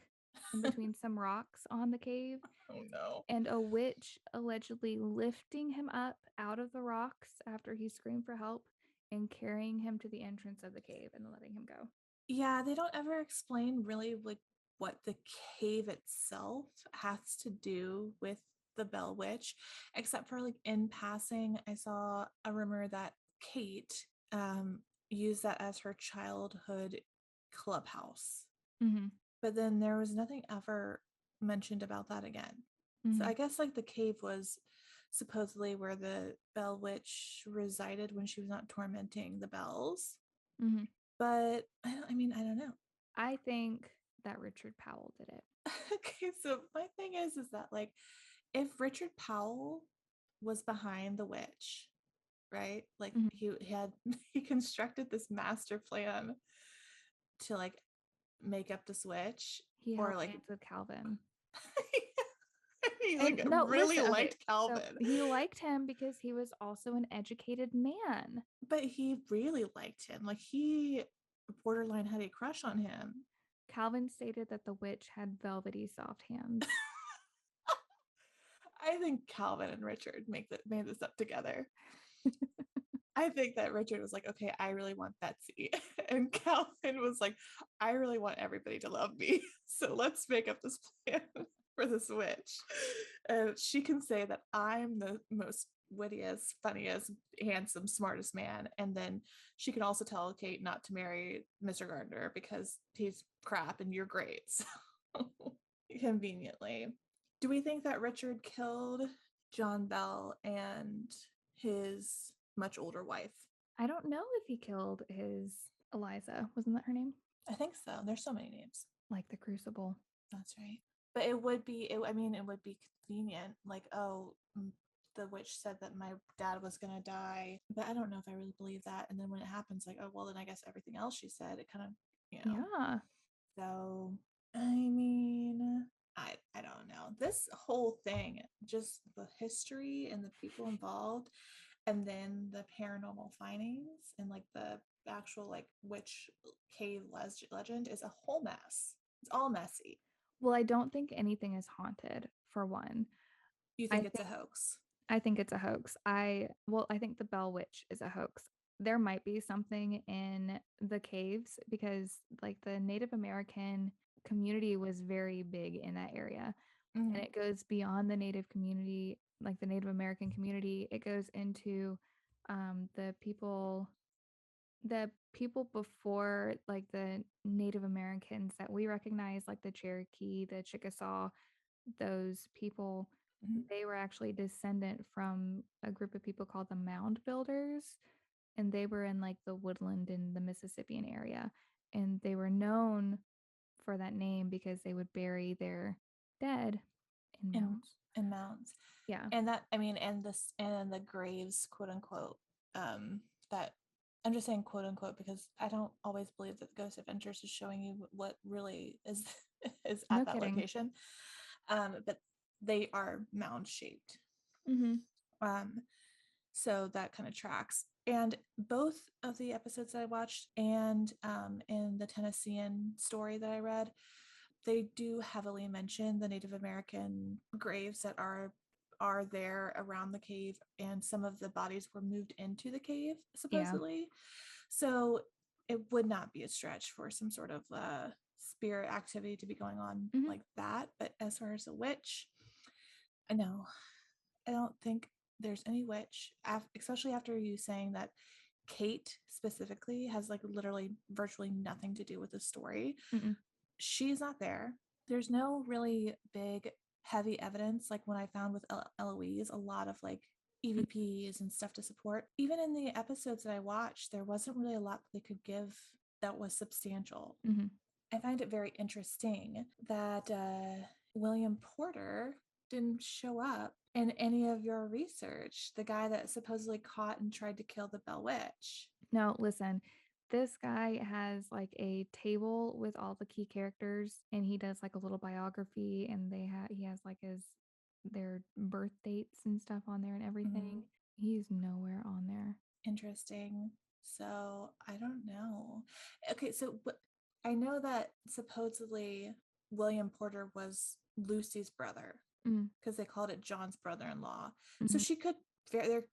[SPEAKER 1] in between some rocks on the cave
[SPEAKER 2] Oh no.
[SPEAKER 1] and a witch allegedly lifting him up out of the rocks after he screamed for help and carrying him to the entrance of the cave and letting him go.
[SPEAKER 2] Yeah, they don't ever explain really like what the cave itself has to do with the Bell Witch, except for like in passing, I saw a rumor that Kate used that as her childhood clubhouse.
[SPEAKER 1] Mm-hmm.
[SPEAKER 2] But then there was nothing ever mentioned about that again. So
[SPEAKER 1] Mm-hmm.
[SPEAKER 2] I guess like the cave was supposedly where the Bell Witch resided when she was not tormenting the bells.
[SPEAKER 1] Mm-hmm.
[SPEAKER 2] But I don't know.
[SPEAKER 1] I think that Richard Powell did it.
[SPEAKER 2] Okay, so my thing is that like if Richard Powell was behind the witch, right? Like
[SPEAKER 1] Mm-hmm.
[SPEAKER 2] he had he constructed this master plan to like make up this witch
[SPEAKER 1] He
[SPEAKER 2] or
[SPEAKER 1] held
[SPEAKER 2] like
[SPEAKER 1] hands with Calvin.
[SPEAKER 2] he like
[SPEAKER 1] And no,
[SPEAKER 2] really
[SPEAKER 1] listen, okay.
[SPEAKER 2] liked
[SPEAKER 1] So
[SPEAKER 2] Calvin,
[SPEAKER 1] he liked him because he was also an educated man.
[SPEAKER 2] but he really liked him. Like he borderline had a crush on him.
[SPEAKER 1] Calvin stated that the witch had velvety soft hands.
[SPEAKER 2] I think Calvin and Richard made this up together. I think that Richard was like, okay, I really want Betsy. And Calvin was like, I really want everybody to love me. So let's make up this plan for this witch. And she can say that I'm the most wittiest, funniest, handsome, smartest man. And then she can also tell Kate not to marry Mr. Gardner because he's crap and you're great. So conveniently. Do we think that Richard killed John Bell and his much older wife?
[SPEAKER 1] I don't know if he killed his Eliza. Wasn't that her name?
[SPEAKER 2] I think so. There's so many names.
[SPEAKER 1] Like the Crucible.
[SPEAKER 2] That's right. But it would be, I mean, it would be convenient. Like, oh, the witch said that my dad was going to die. But I don't know if I really believe that. And then when it happens, like, oh, well, then I guess everything else she said, it kind of, you know.
[SPEAKER 1] Yeah.
[SPEAKER 2] So I mean, I don't know. This whole thing, just the history and the people involved, and then the paranormal findings and like the actual like witch cave legend is a whole mess. It's all messy.
[SPEAKER 1] Well, I don't think anything is haunted, for one.
[SPEAKER 2] You
[SPEAKER 1] I
[SPEAKER 2] think it's a
[SPEAKER 1] think
[SPEAKER 2] hoax?
[SPEAKER 1] I think it's a hoax. I think the Bell Witch is a hoax. There might be something in the caves because like the Native American community was very big in that area, and
[SPEAKER 2] Mm-hmm.
[SPEAKER 1] it goes beyond the Native community, like the Native American community. It goes into the people before like the Native Americans that we recognize, like the Cherokee, the Chickasaw, those people,
[SPEAKER 2] Mm-hmm.
[SPEAKER 1] they were actually descendant from a group of people called the Mound Builders, and they were in like the woodland in the Mississippian area, and they were known for that name because they would bury their dead in
[SPEAKER 2] in
[SPEAKER 1] mounds.
[SPEAKER 2] in mounds.
[SPEAKER 1] Yeah,
[SPEAKER 2] And that, I mean, and this and the graves, quote unquote, that I'm just saying quote unquote because I don't always believe that Ghost Adventures is showing you what really is is
[SPEAKER 1] no
[SPEAKER 2] at that
[SPEAKER 1] kidding.
[SPEAKER 2] location. But they are mound shaped.
[SPEAKER 1] Mm-hmm.
[SPEAKER 2] um so that kind of tracks. And both of the episodes that I watched and in the Tennessean story that I read, they do heavily mention the Native American graves that are there around the cave, and some of the bodies were moved into the cave
[SPEAKER 1] Yeah.
[SPEAKER 2] supposedly. So it would not be a stretch for some sort of spirit activity to be going on
[SPEAKER 1] Mm-hmm.
[SPEAKER 2] like that. But as far as a witch, I know I don't think there's any witch, especially after you saying that Kate specifically has like literally virtually nothing to do with the story.
[SPEAKER 1] Mm-mm.
[SPEAKER 2] She's not there. There's no really big heavy evidence like when I found with Eloise, a lot of like EVPs and stuff to support. Even in the episodes that I watched, there wasn't really a lot that they could give that was substantial.
[SPEAKER 1] Mm-hmm.
[SPEAKER 2] I find it very interesting that William Porter didn't show up in any of your research, the guy that supposedly caught and tried to kill the Bell Witch.
[SPEAKER 1] No, listen, this guy has like a table with all the key characters, and he does like a little biography, and he has like their birth dates and stuff on there and everything.
[SPEAKER 2] Mm,
[SPEAKER 1] He's nowhere on there.
[SPEAKER 2] interesting. So I don't know. Okay, so I know that supposedly William Porter was Lucy's brother
[SPEAKER 1] Mm,
[SPEAKER 2] because they called it John's brother-in-law. So
[SPEAKER 1] mhm.
[SPEAKER 2] she could there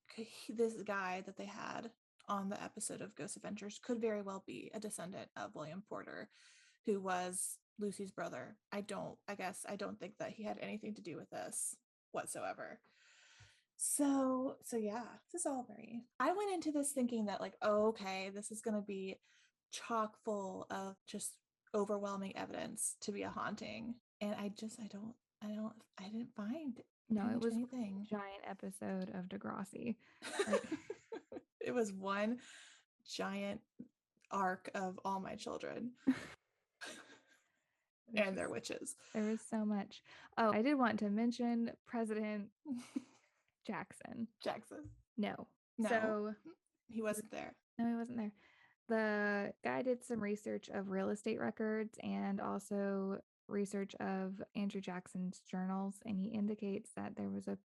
[SPEAKER 2] this guy that they had on the episode of Ghost Adventures could very well be a descendant of William Porter, who was Lucy's brother. I guess I don't think that he had anything to do with this whatsoever. So yeah, this is all very. I went into this thinking that like, oh, okay, this is gonna be chock full of just overwhelming evidence to be a haunting, and I didn't find
[SPEAKER 1] No,
[SPEAKER 2] pretty
[SPEAKER 1] it
[SPEAKER 2] much
[SPEAKER 1] was one
[SPEAKER 2] anything.
[SPEAKER 1] giant episode of Degrassi. Like
[SPEAKER 2] It was one giant arc of all my children
[SPEAKER 1] it was
[SPEAKER 2] and
[SPEAKER 1] just
[SPEAKER 2] their witches.
[SPEAKER 1] there was so much. Oh, I did want to mention President Jackson.
[SPEAKER 2] Jackson.
[SPEAKER 1] No.
[SPEAKER 2] No,
[SPEAKER 1] So
[SPEAKER 2] he wasn't there.
[SPEAKER 1] no, he wasn't there. The guy did some research of real estate records and also research of Andrew Jackson's journals, and he indicates that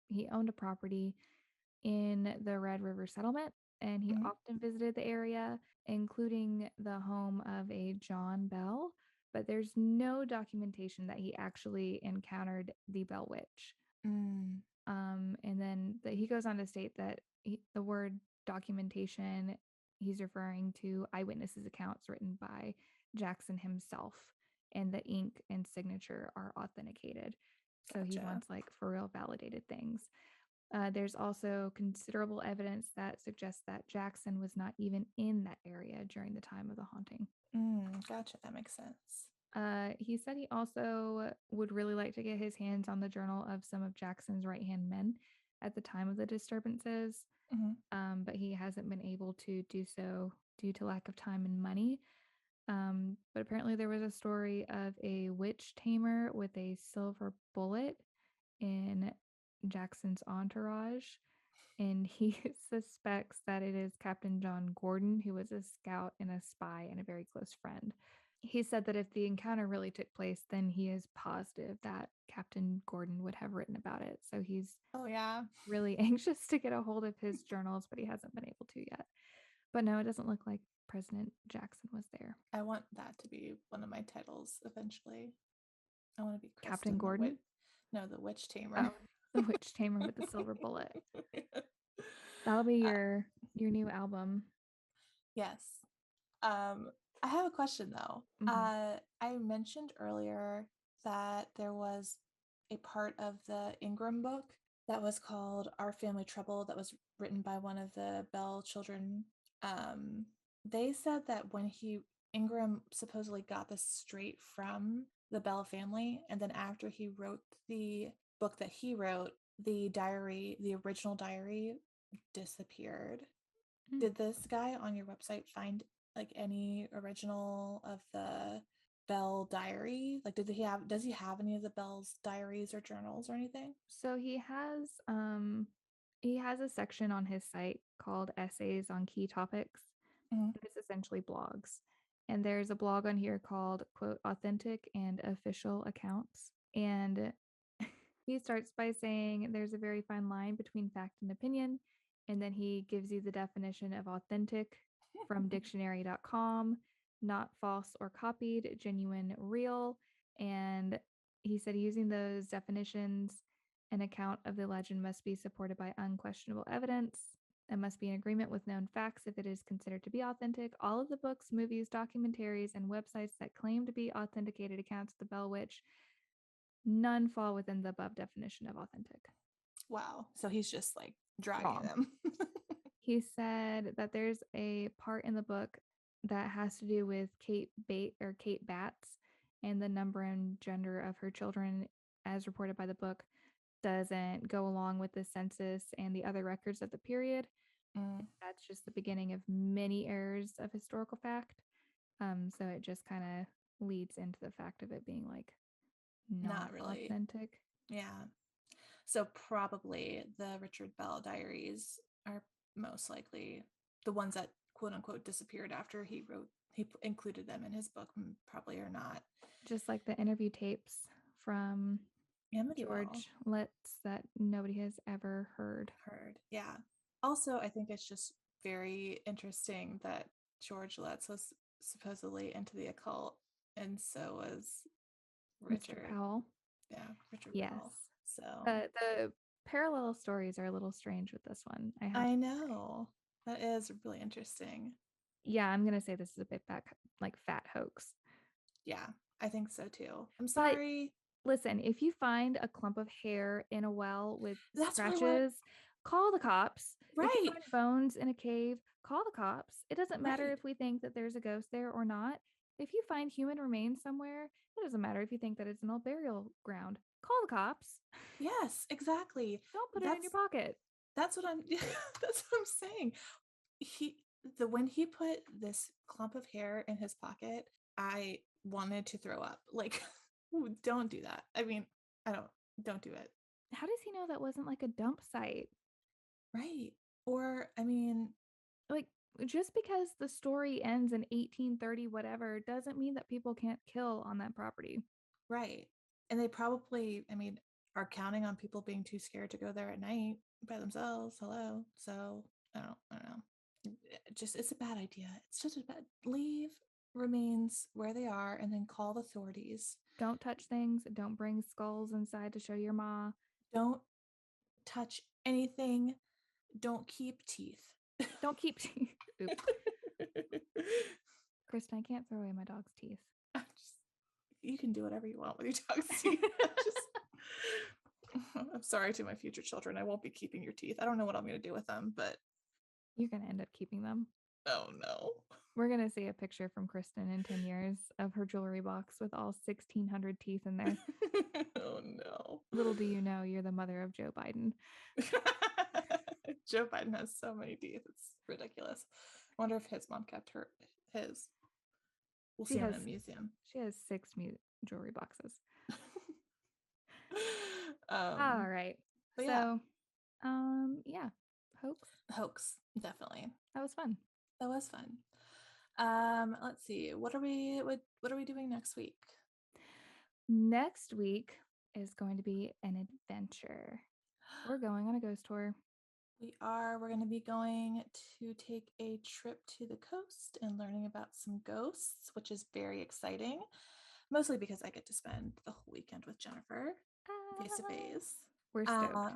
[SPEAKER 1] he owned a property in the Red River settlement, and he
[SPEAKER 2] Mhm.
[SPEAKER 1] often visited the area, including the home of a John Bell, but there's no documentation that he actually encountered the Bell Witch.
[SPEAKER 2] Mm,
[SPEAKER 1] And then he goes on to state that the word documentation, he's referring to eyewitnesses' accounts written by Jackson himself, and the ink and signature are authenticated. So he
[SPEAKER 2] gotcha.
[SPEAKER 1] wants like for real validated things. There's also considerable evidence that suggests that Jackson was not even in that area during the time of the haunting.
[SPEAKER 2] Gotcha. That makes sense.
[SPEAKER 1] He said he also would really like to get his hands on the journal of some of Jackson's right hand men at the time of the disturbances,
[SPEAKER 2] Mhm.
[SPEAKER 1] but he hasn't been able to do so due to lack of time and money. But apparently, there was a story of a witch tamer with a silver bullet in Jackson's entourage, and he suspects that it is Captain John Gordon, who was a scout and a spy and a very close friend. He said that if the encounter really took place, then he is positive that Captain Gordon would have written about it. So he's
[SPEAKER 2] Oh yeah.
[SPEAKER 1] really anxious to get a hold of his journals, but he hasn't been able to yet. But no, it doesn't look like President Jackson was there.
[SPEAKER 2] I want that to be one of my titles eventually. I want to be
[SPEAKER 1] Captain
[SPEAKER 2] Kristen the
[SPEAKER 1] Gordon?
[SPEAKER 2] the witch tamer.
[SPEAKER 1] Oh, the witch tamer with the silver bullet. That'll be your new album.
[SPEAKER 2] Yes. I have a question though.
[SPEAKER 1] Mhm.
[SPEAKER 2] I mentioned earlier that there was a part of the Ingram book that was called Our Family Trouble that was written by one of the Bell children. They said that Ingram supposedly got this straight from the Bell family, and then after he wrote the book that he wrote, the original diary disappeared.
[SPEAKER 1] Mm.
[SPEAKER 2] Did this guy on your website find like any original of the Bell diary? Like does he have any of the Bell's diaries or journals or anything?
[SPEAKER 1] So he has a section on his site called Essays on Key Topics.
[SPEAKER 2] Mm-hmm.
[SPEAKER 1] It's essentially blogs. And there's a blog on here called quote authentic and official accounts. And he starts by saying there's a very fine line between fact and opinion. And then he gives you the definition of authentic from dictionary.com, not false or copied, genuine, real. And he said using those definitions, an account of the legend must be supported by unquestionable evidence and must be in agreement with known facts if it is considered to be authentic. All of the books, movies, documentaries, and websites that claim to be authenticated accounts of the Bell Witch, none fall within the above definition of authentic.
[SPEAKER 2] Wow. So he's just like dragging
[SPEAKER 1] Wrong.
[SPEAKER 2] them.
[SPEAKER 1] He said that there's a part in the book that has to do with Kate Batts and the number and gender of her children as reported by the book doesn't go along with the census and the other records of the period.
[SPEAKER 2] Mm,
[SPEAKER 1] That's just the beginning of many errors of historical fact. So it just kind of leads into the fact of it being like
[SPEAKER 2] not
[SPEAKER 1] not
[SPEAKER 2] really.
[SPEAKER 1] authentic.
[SPEAKER 2] Yeah. So probably the Richard Bell diaries are most likely the ones that quote unquote disappeared after he included them in his book. Probably are not.
[SPEAKER 1] Just like the interview tapes from
[SPEAKER 2] Amityville.
[SPEAKER 1] George Litz that nobody has ever heard.
[SPEAKER 2] Heard. Yeah. Also, I think it's just very interesting that George Letts was supposedly into the occult, and so was
[SPEAKER 1] Mr.
[SPEAKER 2] Richard.
[SPEAKER 1] Powell.
[SPEAKER 2] Yeah, Richard
[SPEAKER 1] Yes.
[SPEAKER 2] Powell. So
[SPEAKER 1] The parallel stories are a little strange with this one. I have
[SPEAKER 2] I know that is really interesting.
[SPEAKER 1] Yeah, I'm gonna say this is a bit back like fat hoax.
[SPEAKER 2] Yeah, I think so too. I'm
[SPEAKER 1] But
[SPEAKER 2] sorry.
[SPEAKER 1] listen, if you find a clump of hair in a well with
[SPEAKER 2] That's what I want.
[SPEAKER 1] scratches, call the cops. If you
[SPEAKER 2] Right,
[SPEAKER 1] find bones in a cave, call the cops. It doesn't matter
[SPEAKER 2] right.
[SPEAKER 1] if we think that there's a ghost there or not. If you find human remains somewhere, it doesn't matter if you think that it's an old burial ground. Call the cops.
[SPEAKER 2] Yes, exactly.
[SPEAKER 1] Don't put it in your
[SPEAKER 2] That's
[SPEAKER 1] pocket.
[SPEAKER 2] that's what I'm. That's what I'm saying. He when he put this clump of hair in his pocket, I wanted to throw up. Like, don't do that. I mean, I don't do it.
[SPEAKER 1] How does he know that wasn't like a dump site?
[SPEAKER 2] Right. Or I mean,
[SPEAKER 1] Like, just because the story ends in 1830 whatever doesn't mean that people can't kill on that property.
[SPEAKER 2] right. And they probably, I mean, are counting on people being too scared to go there at night by themselves. Hello. So I don't know. Just it's a bad idea. It's just a bad leave remains where they are and then call the authorities.
[SPEAKER 1] Don't touch things. Don't bring skulls inside to show your ma.
[SPEAKER 2] Don't touch anything. Don't keep teeth.
[SPEAKER 1] Don't keep. Oops. Kristen, I can't throw away my dog's teeth.
[SPEAKER 2] Just, you can do whatever you want with your dog's teeth. I'm sorry to my future children. I won't be keeping your teeth. I don't know what I'm going to do with them, but
[SPEAKER 1] You're going to end up keeping them.
[SPEAKER 2] oh no.
[SPEAKER 1] We're going to see a picture from Kristen in 10 years of her jewelry box with all 1,600 teeth in there.
[SPEAKER 2] Oh no.
[SPEAKER 1] Little do you know, you're the mother of Joe Biden.
[SPEAKER 2] Joe Biden has so many teeth. It's ridiculous. I wonder if his mom kept his. We'll
[SPEAKER 1] She
[SPEAKER 2] see him
[SPEAKER 1] has
[SPEAKER 2] in a museum.
[SPEAKER 1] she has six jewelry boxes.
[SPEAKER 2] um,
[SPEAKER 1] All right.
[SPEAKER 2] but yeah,
[SPEAKER 1] So, yeah, hoax.
[SPEAKER 2] hoax, definitely.
[SPEAKER 1] That was fun.
[SPEAKER 2] That was fun. Let's see. What are we doing next week?
[SPEAKER 1] Next week is going to be an adventure. We're going on a ghost tour.
[SPEAKER 2] We're going to be going to take a trip to the coast and learning about some ghosts, which is very exciting. Mostly because I get to spend the whole weekend with Jennifer face to
[SPEAKER 1] Ah,
[SPEAKER 2] face.
[SPEAKER 1] we're stoked.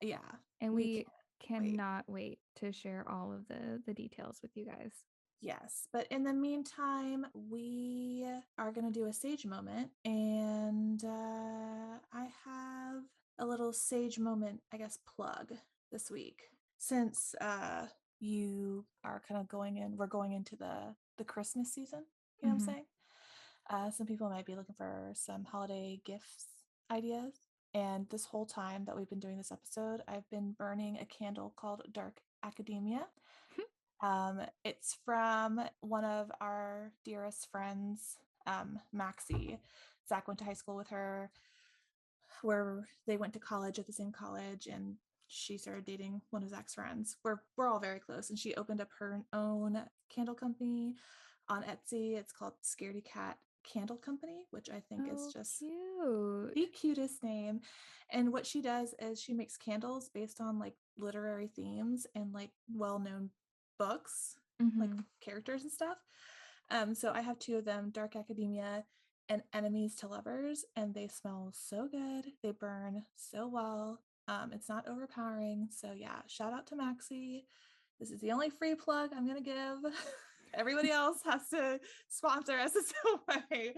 [SPEAKER 2] Yeah,
[SPEAKER 1] And
[SPEAKER 2] we
[SPEAKER 1] we
[SPEAKER 2] can't wait.
[SPEAKER 1] cannot wait to share all of the details with you guys.
[SPEAKER 2] Yes, but in the meantime, we are going to do a sage moment, and I have a little sage moment, I guess, plug this week. Since you are kind of we're going into the Christmas season, you know what I'm saying? Some people might be looking for some holiday gifts ideas. And this whole time that we've been doing this episode, I've been burning a candle called Dark Academia. It's from one of our dearest friends, Maxie. Zach went to high school with her, where they went to college at the same college, and she started dating one of Zach's friends. We're all very close, and she opened up her own candle company on Etsy. It's called Scaredy Cat Candle Company, which I think is
[SPEAKER 1] Oh,
[SPEAKER 2] just
[SPEAKER 1] cute.
[SPEAKER 2] the cutest name. And what she does is she makes candles based on like literary themes and like well-known books, like characters and stuff. So I have two of them, Dark Academia and Enemies to Lovers, and they smell so good. They burn so well. It's not overpowering. So yeah, shout out to Maxie. This is the only free plug I'm gonna give. Everybody else has to sponsor us in some way.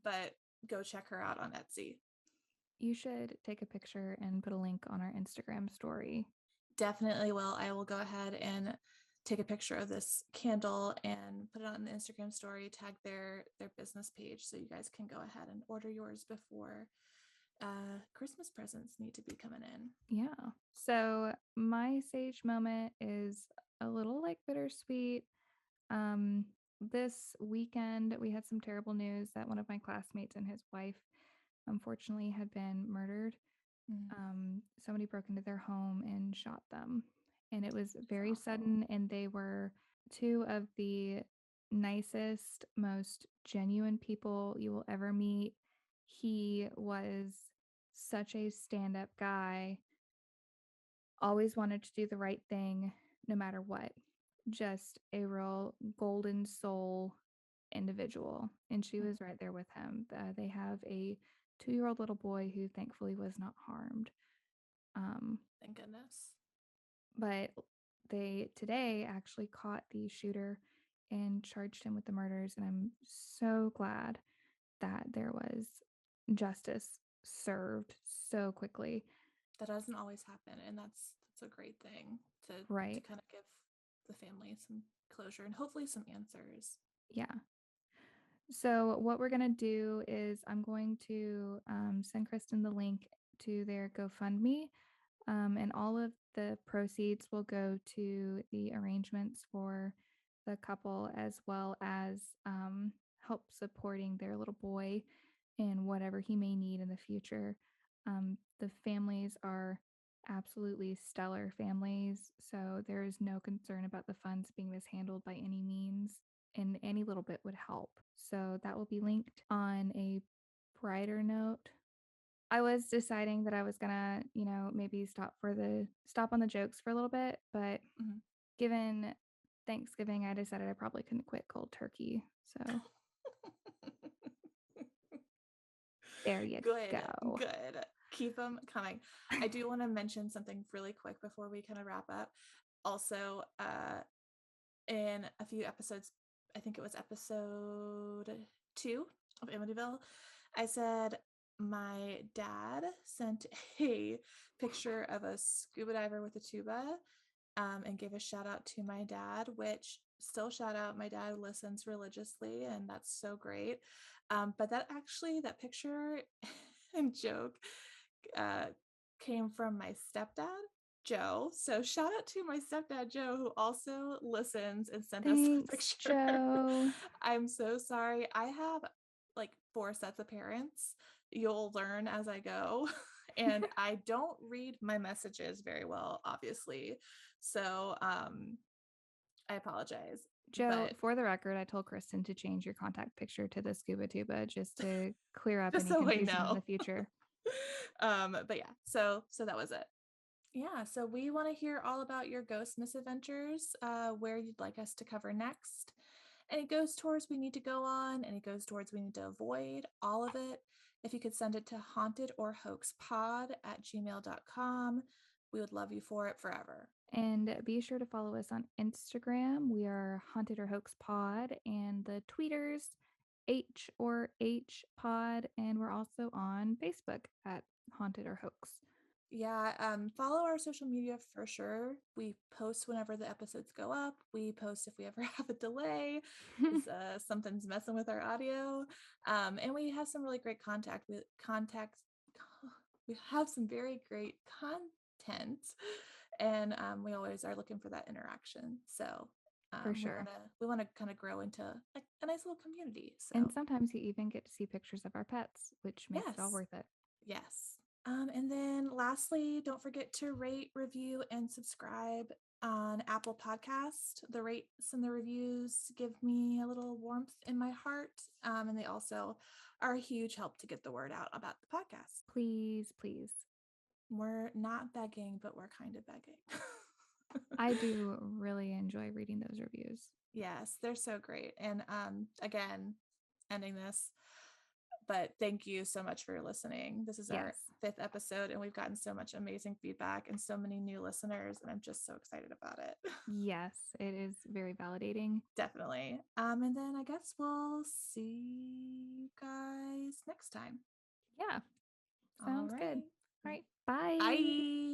[SPEAKER 2] But go check her out on Etsy.
[SPEAKER 1] You should take a picture and put a link on our Instagram story.
[SPEAKER 2] Definitely will. I will go ahead and take a picture of this candle and put it on the Instagram story, tag their business page so you guys can go ahead and order yours before Christmas presents need to be coming in.
[SPEAKER 1] Yeah. So my sage moment is a little like bittersweet. Um, this weekend we had some terrible news that one of my classmates and his wife unfortunately had been murdered.
[SPEAKER 2] Mm,
[SPEAKER 1] Somebody broke into their home and shot them. And it was
[SPEAKER 2] it's
[SPEAKER 1] very
[SPEAKER 2] awful.
[SPEAKER 1] sudden, and they were two of the nicest, most genuine people you will ever meet. He was such a stand up guy, always wanted to do the right thing no matter what. Just a real golden soul individual. And she
[SPEAKER 2] Mm,
[SPEAKER 1] was right there with him. They have a 2-year-old little boy who thankfully was not harmed. Um,
[SPEAKER 2] thank goodness.
[SPEAKER 1] but they today actually caught the shooter and charged him with the murders. And I'm so glad that there was justice served so quickly.
[SPEAKER 2] That doesn't always happen, and that's a great thing to
[SPEAKER 1] Right.
[SPEAKER 2] kind of give the family some closure and hopefully some answers.
[SPEAKER 1] Yeah. So, what we're going to do is I'm going to send Kristen the link to their GoFundMe, and all of the proceeds will go to the arrangements for the couple as well as help supporting their little boy in whatever he may need in the future. The families are absolutely stellar families, so there is no concern about the funds being mishandled by any means, and any little bit would help. So that will be linked on a brighter note. I was deciding that I was gonna, maybe stop on the jokes for a little bit, but
[SPEAKER 2] Mhm.
[SPEAKER 1] given Thanksgiving, I decided I probably couldn't quit cold turkey. So there you
[SPEAKER 2] Good,
[SPEAKER 1] go.
[SPEAKER 2] good. Keep them coming. I do want to mention something really quick before we kind of wrap up. Also, in a few episodes, I think it was episode 2 of Amityville, I said my dad sent a picture of a scuba diver with a tuba, and gave a shout out to my dad, which still shout out. My dad listens religiously, and that's so great. But that picture and joke uh, came from my stepdad, Joe. So shout out to my stepdad, Joe, who also listens and sent us the
[SPEAKER 1] Thanks,
[SPEAKER 2] picture.
[SPEAKER 1] Joe.
[SPEAKER 2] I'm so sorry. I have like 4 sets of parents. You'll learn as I go. And I don't read my messages very well, obviously. So I apologize.
[SPEAKER 1] Joe,
[SPEAKER 2] but
[SPEAKER 1] for the record, I told Kristen to change your contact picture to the scuba tuba just to clear up
[SPEAKER 2] just
[SPEAKER 1] any
[SPEAKER 2] so I
[SPEAKER 1] confusion in the
[SPEAKER 2] know.
[SPEAKER 1] future.
[SPEAKER 2] But yeah, so that was it. Yeah, so we want to hear all about your ghost misadventures, where you'd like us to cover next, any ghost tours we need to go on, any ghost tours we need to avoid, all of it. If you could send it to hauntedorhoaxpod@gmail.com, we would love you for it forever.
[SPEAKER 1] And be sure to follow us on Instagram. We are Haunted or Hoax Pod, and the tweeters H or H Pod, and we're also on Facebook at Haunted or Hoax.
[SPEAKER 2] Yeah, follow our social media for sure. We post whenever the episodes go up. We post if we ever have a delay, because something's messing with our audio. And we have some really great contacts. We have some very great content, and we always are looking for that interaction. So
[SPEAKER 1] For
[SPEAKER 2] we
[SPEAKER 1] sure.
[SPEAKER 2] want to kind of grow into a nice little community.
[SPEAKER 1] And
[SPEAKER 2] So
[SPEAKER 1] sometimes you even get to see pictures of our pets, which makes it all
[SPEAKER 2] yes.
[SPEAKER 1] worth it.
[SPEAKER 2] Yes. And then lastly, don't forget to rate, review, and subscribe on Apple Podcast. The rates and the reviews give me a little warmth in my heart. And they also are a huge help to get the word out about the podcast.
[SPEAKER 1] Please, please.
[SPEAKER 2] We're not begging, but we're kind of begging.
[SPEAKER 1] I do really enjoy reading those reviews.
[SPEAKER 2] Yes, they're so great. And again, ending this, but thank you so much for listening. This is our
[SPEAKER 1] Yes.
[SPEAKER 2] 5th episode, and we've gotten so much amazing feedback and so many new listeners, and I'm just so excited about it.
[SPEAKER 1] Yes, it is very validating.
[SPEAKER 2] Definitely. And then I guess we'll see you guys next time.
[SPEAKER 1] Yeah.
[SPEAKER 2] All
[SPEAKER 1] Sounds good.
[SPEAKER 2] right.
[SPEAKER 1] All right. Bye.
[SPEAKER 2] Bye.